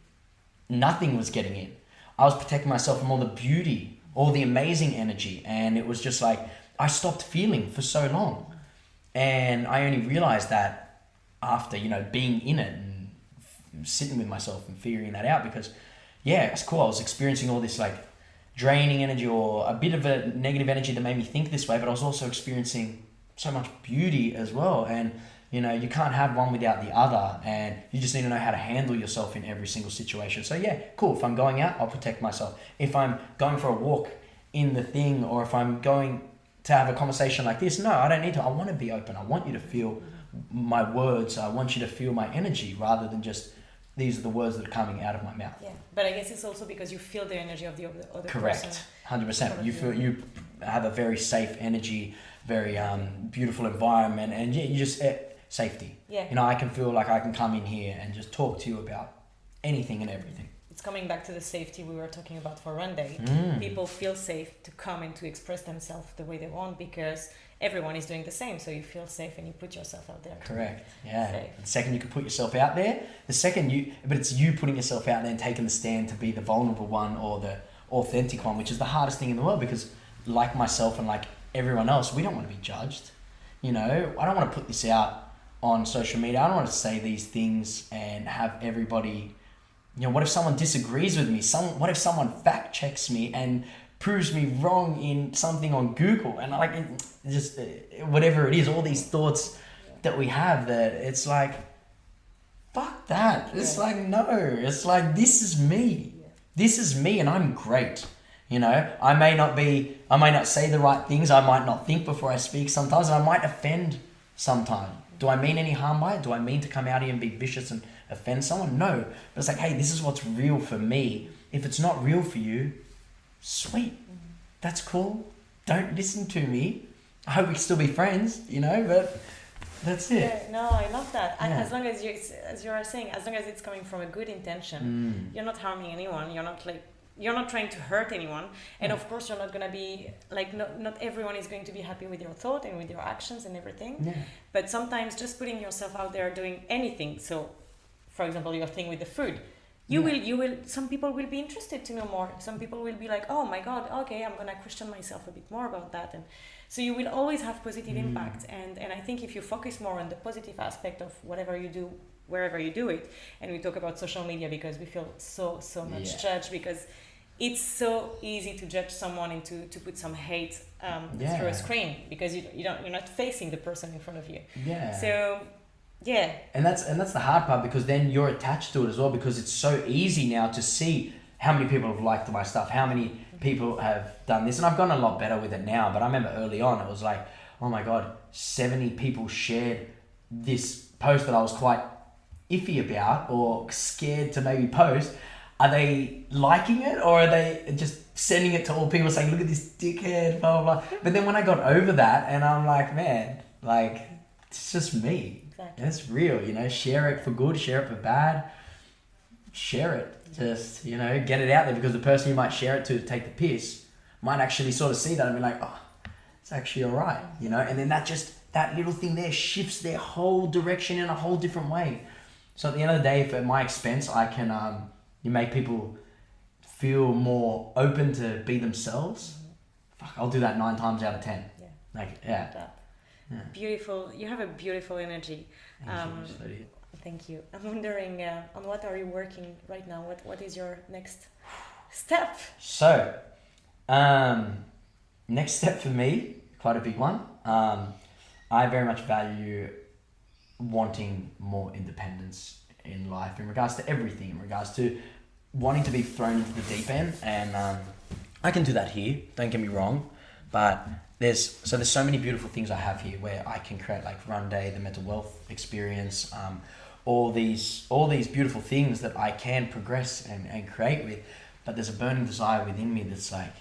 Nothing was getting in. I was protecting myself from all the beauty, all the amazing energy. And it was just like, I stopped feeling for so long. And I only realized that after, being in it and sitting with myself and figuring that out, because yeah, it's cool. I was experiencing all this like draining energy or a bit of a negative energy that made me think this way, but I was also experiencing so much beauty as well. And you know, you can't have one without the other, and you just need to know how to handle yourself in every single situation. So yeah, cool. If I'm going out, I'll protect myself. If I'm going for a walk in the thing, or if I'm going to have a conversation like this, no, I don't need to. I want to be open. I want you to feel my words. I want you to feel my energy, rather than just these are the words that are coming out of my mouth. Yeah, but I guess it's also because you feel the energy of the other Correct. person. 100%. You feel, you have a very safe energy, very beautiful environment, and you just safety. Yeah. You know, I can feel like I can come in here and just talk to you about anything and everything. It's coming back to the safety we were talking about for RUNDAY. People feel safe to come and to express themselves the way they want, because everyone is doing the same. So you feel safe and you put yourself out there. Correct. Yeah. Safe. The second you can put yourself out there, but it's you putting yourself out there and taking the stand to be the vulnerable one or the authentic one, which is the hardest thing in the world, because like myself and like everyone else, we don't want to be judged. You know, I don't want to put this out on social media. I don't want to say these things and have everybody, you know, what if someone disagrees with me? What if someone fact checks me and proves me wrong in something on Google? And like, just whatever it is, all these thoughts that we have, that it's like, fuck that. It's like, no, it's like, this is me. This is me, and I'm great. You know, I may not say the right things. I might not think before I speak sometimes, and I might offend sometimes. Do I mean any harm by it? Do I mean to come out here and be vicious and offend someone? No. But it's like, hey, this is what's real for me. If it's not real for you, sweet. That's cool. Don't listen to me. I hope we can still be friends, you know, but that's it. Yeah, no, I love that. Yeah. As long as as you are saying, as long as it's coming from a good intention, you're not harming anyone. You're not trying to hurt anyone. And of course, you're not going to be like, not everyone is going to be happy with your thought and with your actions and everything. Yeah. But sometimes just putting yourself out there doing anything. So, for example, your thing with the food, you will, some people will be interested to know more. Some people will be like, oh my God, okay, I'm going to question myself a bit more about that. And so you will always have positive impact. And I think if you focus more on the positive aspect of whatever you do, wherever you do it, and we talk about social media because we feel so much judged, because it's so easy to judge someone and to put some hate through a screen, because you're not facing the person in front of you. Yeah. So, yeah. And that's the hard part, because then you're attached to it as well, because it's so easy now to see how many people have liked my stuff, how many people have done this. And I've gotten a lot better with it now, but I remember early on, it was like, oh my God, 70 people shared this post that I was quite iffy about or scared to maybe post. Are they liking it, or are they just sending it to all people saying, look at this dickhead, blah, blah, blah. But then when I got over that, and I'm like, man, like, it's just me. Exactly. And it's real, you know, share it for good, share it for bad, share it. Just, you know, get it out there, because the person you might share it to take the piss might actually sort of see that and be like, oh, it's actually all right, you know. And then that little thing there shifts their whole direction in a whole different way. So at the end of the day, if at my expense, I can... you make people feel more open to be themselves. Fuck, I'll do that 9 times out of 10. Yeah. Like, yeah. Beautiful. You have a beautiful energy. Thank you. I'm wondering, on what are you working right now? What is your next step? So, next step for me, quite a big one. I very much value wanting more independence in life, in regards to everything, in regards to wanting to be thrown into the deep end. And I can do that here, don't get me wrong, but there's so many beautiful things I have here where I can create, like RUNDAY, the mental wealth experience, all these beautiful things that I can progress and create with. But there's a burning desire within me that's like,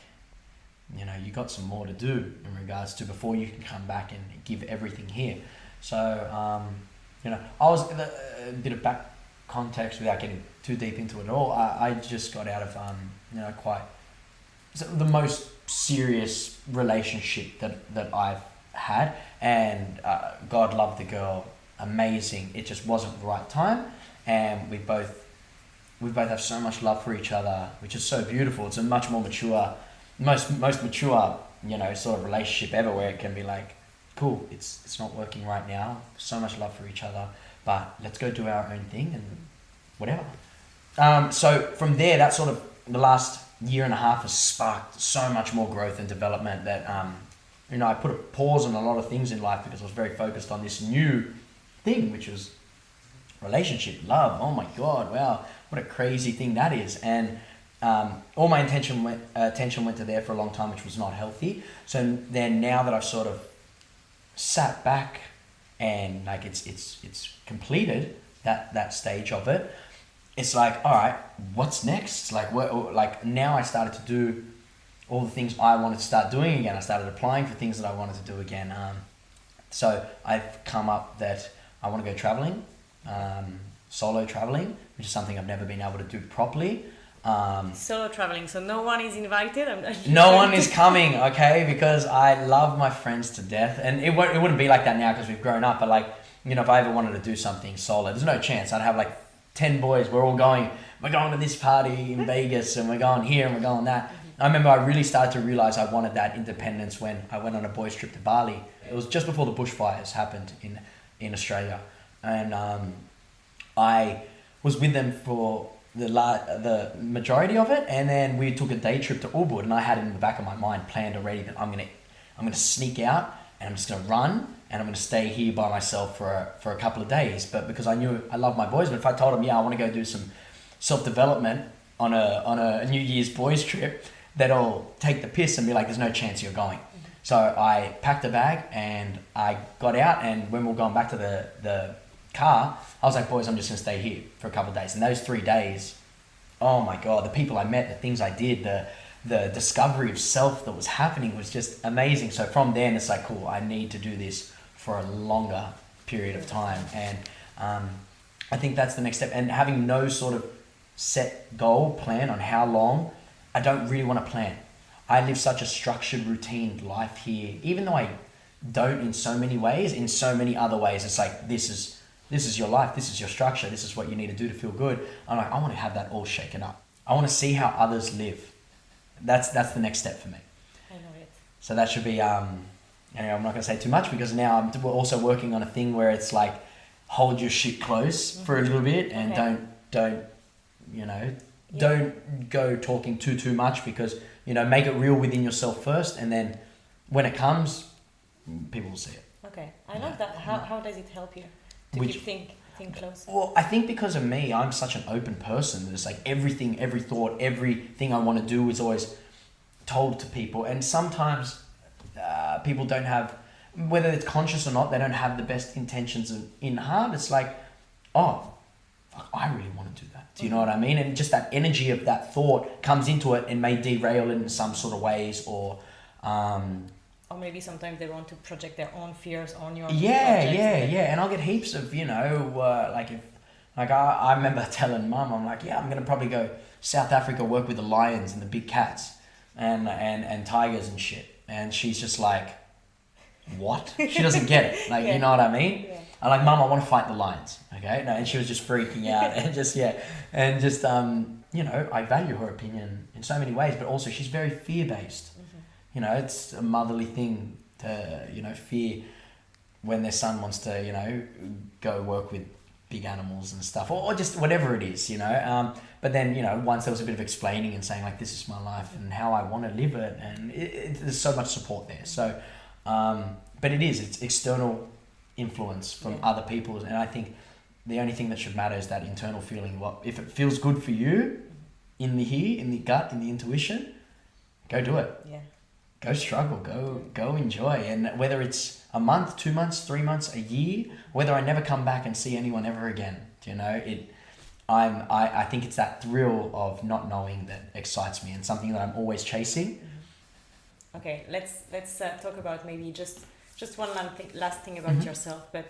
you know, you got some more to do in regards to before you can come back and give everything here. So you know, I was a bit of back context without getting too deep into it at all. I just got out of you know, quite the most serious relationship that I've had, and God loved the girl, amazing. It just wasn't the right time, and we both have so much love for each other, which is so beautiful. It's a much more mature, most mature, you know, sort of relationship ever, where it can be like, cool, it's not working right now, so much love for each other, but let's go do our own thing and whatever. So from there, that sort of the last year and a half has sparked so much more growth and development that, I put a pause on a lot of things in life because I was very focused on this new thing, which was relationship, love. Oh my God, wow, what a crazy thing that is. And all my attention went to there for a long time, which was not healthy. So then now that I've sort of sat back and like it's completed that stage of it, it's like, all right, what's next? Like now I started to do all the things I wanted to start doing again. I started applying for things that I wanted to do again. So I've come up that I want to go traveling, solo traveling, which is something I've never been able to do properly. Solo traveling, so no one is invited. No one is coming, okay? Because I love my friends to death, and it wouldn't be like that now because we've grown up. But like, if I ever wanted to do something solo, there's no chance. I'd have like 10 boys. We're all going. We're going to this party in Vegas, and we're going here, and we're going that. I remember I really started to realize I wanted that independence when I went on a boys' trip to Bali. It was just before the bushfires happened in Australia, and I was with them for the majority of it, and then we took a day trip to Ubud, and I had it in the back of my mind planned already that I'm gonna sneak out and I'm just gonna run and I'm gonna stay here by myself for a couple of days. But because I knew I love my boys, but if I told them, I want to go do some self-development on a New Year's boys trip, they'd all take the piss and be like, there's no chance you're going. So I packed a bag and I got out, and when we were going back to the car, I was like, boys, I'm just gonna stay here for a couple of days. And those 3 days, oh my God, the people I met, the things I did, the discovery of self that was happening was just amazing. So from then it's like, cool, I need to do this for a longer period of time. And I think that's the next step. And having no sort of set goal plan on how long, I don't really want to plan. I live such a structured, routine life here, even though I don't in so many ways. In so many other ways, it's like, this is your life, this is your structure, this is what you need to do to feel good. I'm like, I want to have that all shaken up. I want to see how others live. That's the next step for me. I know it. So that should be, I'm not going to say too much because now we're also working on a thing where it's like, hold your shit close for a little bit and don't go talking too much, because, make it real within yourself first, and then when it comes, people will see it. Okay, I love that. How does it help you to keep think close? Well, I think because of me, I'm such an open person that it's like everything, every thought, everything I want to do is always told to people. And sometimes people don't have, whether it's conscious or not, they don't have the best intentions in heart. It's like, oh, I really want to do that. Do you know what I mean? And just that energy of that thought comes into it and may derail it in some sort of ways, or maybe sometimes they want to project their own fears on your Yeah. And I'll get heaps of, I remember telling Mum, I'm like, I'm going to probably go South Africa, work with the lions and the big cats and tigers and shit. And she's just like, what? She doesn't get it. Like, you know what I mean? Yeah. I'm like, Mum, I want to fight the lions. Okay. No, and she was just freaking out I value her opinion in so many ways, but also she's very fear-based. It's a motherly thing to, fear when their son wants to, go work with big animals and stuff, or just whatever it is, But then, once there was a bit of explaining and saying, like, this is my life and how I want to live it, and there's so much support there. So, but it's external influence from other people. And I think the only thing that should matter is that internal feeling. Well, if it feels good for you in the gut, in the intuition, go do it. Yeah. Go struggle, go enjoy. And whether it's a month, 2 months, 3 months, a year, whether I never come back and see anyone ever again, I think it's that thrill of not knowing that excites me and something that I'm always chasing. Okay, let's talk about maybe just one last thing about yourself. But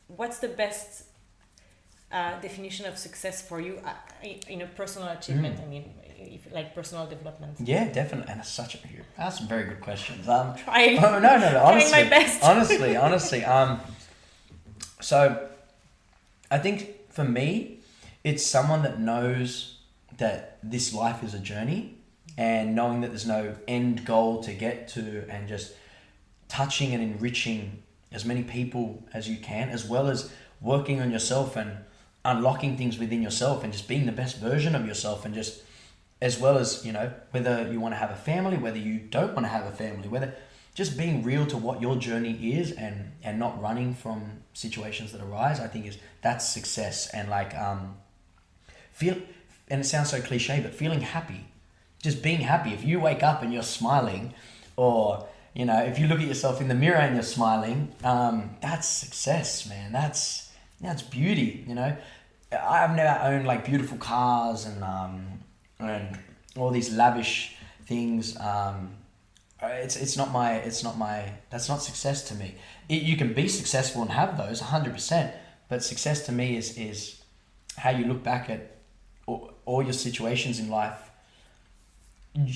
what's the best definition of success for you in a personal achievement? I mean, if like personal development. Yeah, definitely. And that's some very good questions. Trying. Oh, no. Honestly, trying my best. honestly. So I think for me, it's someone that knows that this life is a journey, and knowing that there's no end goal to get to, and just touching and enriching as many people as you can, as well as working on yourself and unlocking things within yourself and just being the best version of yourself, and just, as well as, whether you want to have a family, whether you don't want to have a family, whether just being real to what your journey is, and not running from situations that arise, I think that's success. And and it sounds so cliche, but feeling happy, just being happy. If you wake up and you're smiling, or, if you look at yourself in the mirror and you're smiling, that's success, man. That's beauty. I've never owned like beautiful cars and all these lavish things. That's not success to me. You can be successful and have those 100%, but success to me is how you look back at all your situations in life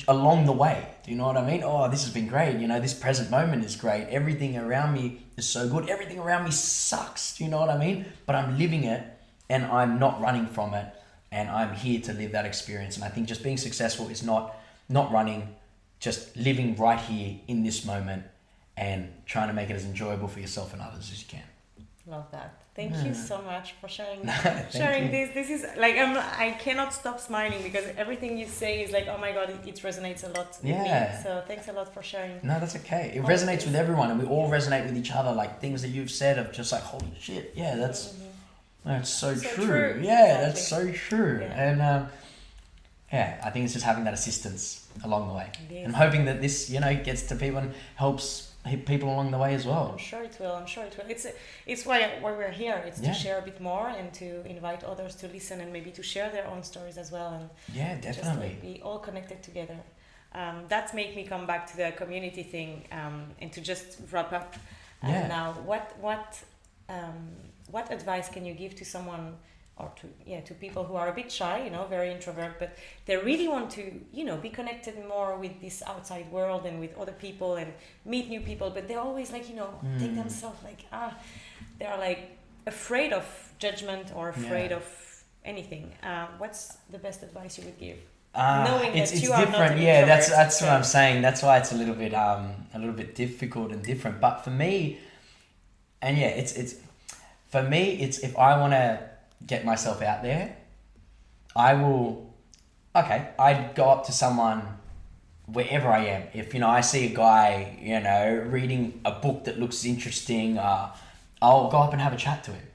along the way. Do you know what I mean? Oh, this has been great. This present moment is great. Everything around me is so good. Everything around me sucks. Do you know what I mean? But I'm living it, and I'm not running from it, and I'm here to live that experience. And I think just being successful is not running, just living right here in this moment and trying to make it as enjoyable for yourself and others as you can. Love that. Thank you so much for sharing you. this. This is like, I cannot stop smiling, because everything you say is like, oh my God, it resonates a lot with me. So thanks a lot for sharing. No, that's okay. It resonates with everyone, and we all resonate with each other. Like, things that you've said of just like, holy shit, yeah, that's so true. Yeah, that's so true. Yeah. And I think it's just having that assistance along the way. And hoping that this, gets to people and helps people along the way as well. I'm sure it will. It's why we're here. It's to share a bit more, and to invite others to listen, and maybe to share their own stories as well. And definitely. Just be all connected together. That's make me come back to the community thing, and to just wrap up. Now, what advice can you give to someone, or to people who are a bit shy, very introvert, but they really want to, be connected more with this outside world and with other people and meet new people, but they're always like, take themselves like, they're like afraid of judgment or afraid of anything. What's the best advice you would give? Knowing it's that you different. Are not That's what I'm saying. That's why it's a little bit difficult and different. But for me, it's if I want to get myself out there, I'd go up to someone wherever I am. If, I see a guy, reading a book that looks interesting, I'll go up and have a chat to him.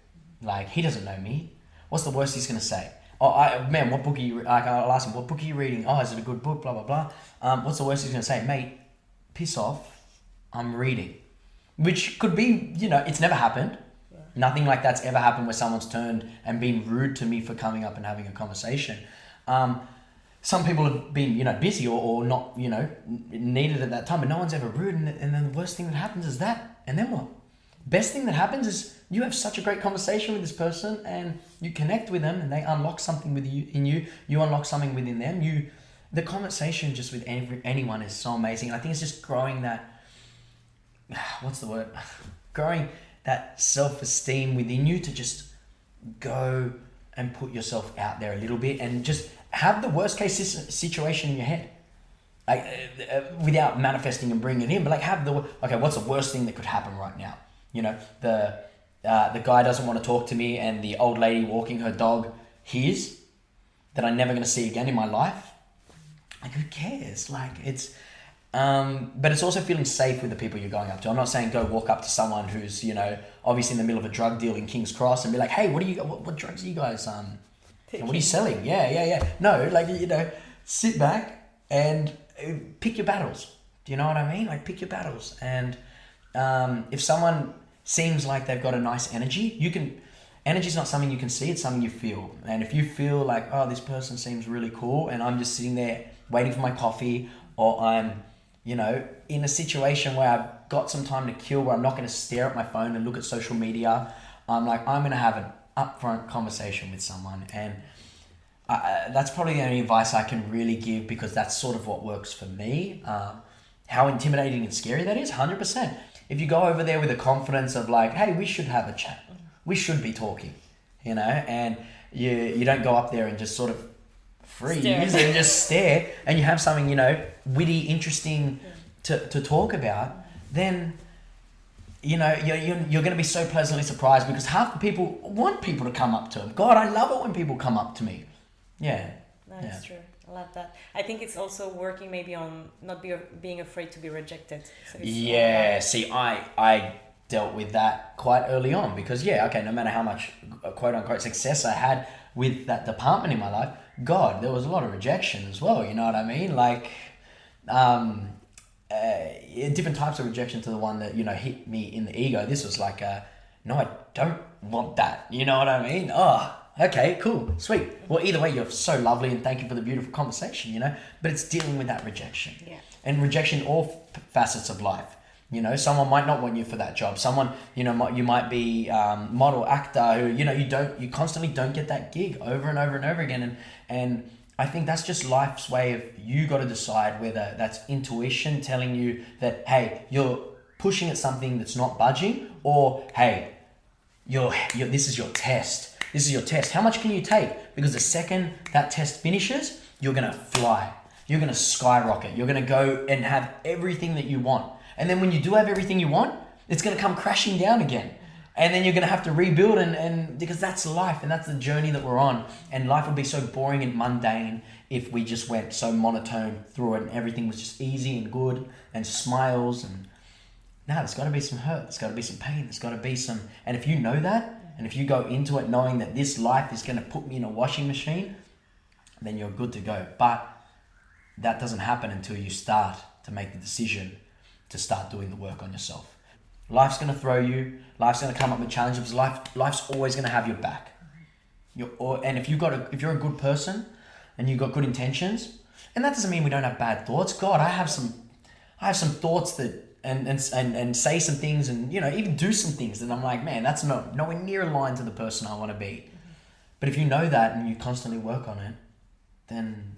Like, he doesn't know me. What's the worst he's going to say? Oh, what book are you, I'll ask him, what book are you reading? Oh, is it a good book? Blah, blah, blah. What's the worst he's going to say? Mate, piss off. I'm reading. Which could be, it's never happened. Nothing like that's ever happened where someone's turned and been rude to me for coming up and having a conversation. Some people have been, busy or not, needed at that time, but no one's ever rude. And then the worst thing that happens is that. And then what? Best thing that happens is you have such a great conversation with this person, and you connect with them, and they unlock something in you. You unlock something within them. The conversation just with anyone is so amazing. And I think it's just growing that, what's the word? Growing that self-esteem within you to just go and put yourself out there a little bit, and just have the worst case situation in your head, like without manifesting and bringing it in, but like what's the worst thing that could happen right now? The guy doesn't want to talk to me, and the old lady walking her dog hears that I'm never going to see again in my life. Like, who cares? Like, it's but it's also feeling safe with the people you're going up to. I'm not saying go walk up to someone who's, obviously in the middle of a drug deal in King's Cross and be like, hey, what drugs are you guys, what are you selling? Yeah. No, like, sit back and pick your battles. Do you know what I mean? Like, pick your battles. And if someone seems like they've got a nice energy, energy's not something you can see, it's something you feel. And if you feel like, oh, this person seems really cool, and I'm just sitting there waiting for my coffee, or I'm in a situation where I've got some time to kill, where I'm not going to stare at my phone and look at social media, I'm going to have an upfront conversation with someone. And that's probably the only advice I can really give, because that's sort of what works for me. How intimidating and scary that is, 100%. If you go over there with a confidence of like, hey, we should have a chat, we should be talking, and you don't go up there and just sort of freeze and just stare, and you have something, witty, interesting to talk about, then you're going to be so pleasantly surprised because half the people want people to come up to them. God, I love it when people come up to me. Yeah. That's true. I love that. I think it's also working maybe on not being afraid to be rejected. So see, I dealt with that quite early on because no matter how much quote unquote success I had with that department in my life, God, there was a lot of rejection as well. You know what I mean? Like, different types of rejection to the one that, hit me in the ego. This was like, no, I don't want that. You know what I mean? Oh, okay, cool, sweet. Well, either way, you're so lovely and thank you for the beautiful conversation, but it's dealing with that rejection. Yeah. And rejection in all facets of life. Someone might not want you for that job. Someone, you might be model, actor who, you constantly don't get that gig over and over and over again. And I think that's just life's way of you got to decide whether that's intuition telling you that, hey, you're pushing at something that's not budging, or hey, this is your test. This is your test. How much can you take? Because the second that test finishes, you're going to fly. You're going to skyrocket. You're going to go and have everything that you want. And then when you do have everything you want, it's going to come crashing down again. And then you're going to have to rebuild and because that's life and that's the journey that we're on. And life would be so boring and mundane if we just went so monotone through it and everything was just easy and good and smiles. And no, there's got to be some hurt. There's got to be some pain. There's got to be some... And if you know that, and if you go into it knowing that this life is going to put me in a washing machine, then you're good to go. But that doesn't happen until you start to make the decision to start doing the work on yourself. Life's going to throw you. Life's going to come up with challenges. Life's always going to have your back. And if you're a good person and you've got good intentions, and that doesn't mean we don't have bad thoughts. God, I have some thoughts that and say some things and even do some things that I'm like, man, that's nowhere near aligned to the person I want to be. But if you know that and you constantly work on it, then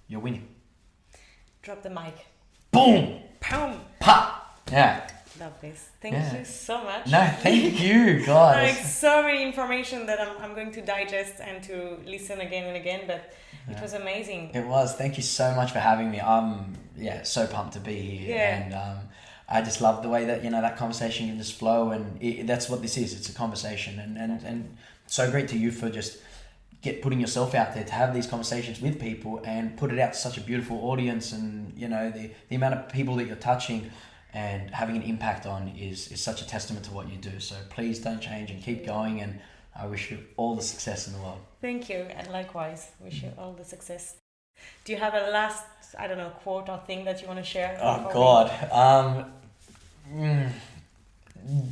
you're winning. Drop the mic. Boom. Pound. Pop. Yeah. Love this. Thank you so much. No, thank you, God. Like so many information that I'm going to digest and to listen again and again, but it was amazing. It was. Thank you so much for having me. I'm so pumped to be here. Yeah. And I just love the way that that conversation can just flow, and that's what this is. It's a conversation, and so great to you for just putting yourself out there to have these conversations with people and put it out to such a beautiful audience, and the amount of people that you're touching and having an impact on is such a testament to what you do. So please don't change and keep going, and I wish you all the success in the world. Thank you, and likewise, wish you all the success. Do you have a last, quote or thing that you want to share? Oh God,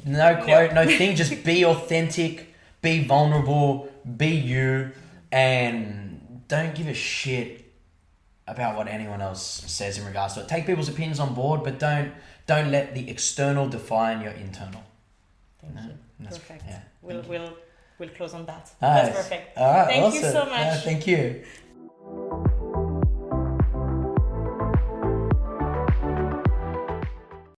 no quote, no thing. Just be authentic, be vulnerable, be you, and don't give a shit about what anyone else says in regards to it. Take people's opinions on board, but don't let the external define your internal. Thank you. Perfect. Yeah, We'll close on that. Nice. That's perfect. All right, Thank awesome. you so much. Thank you.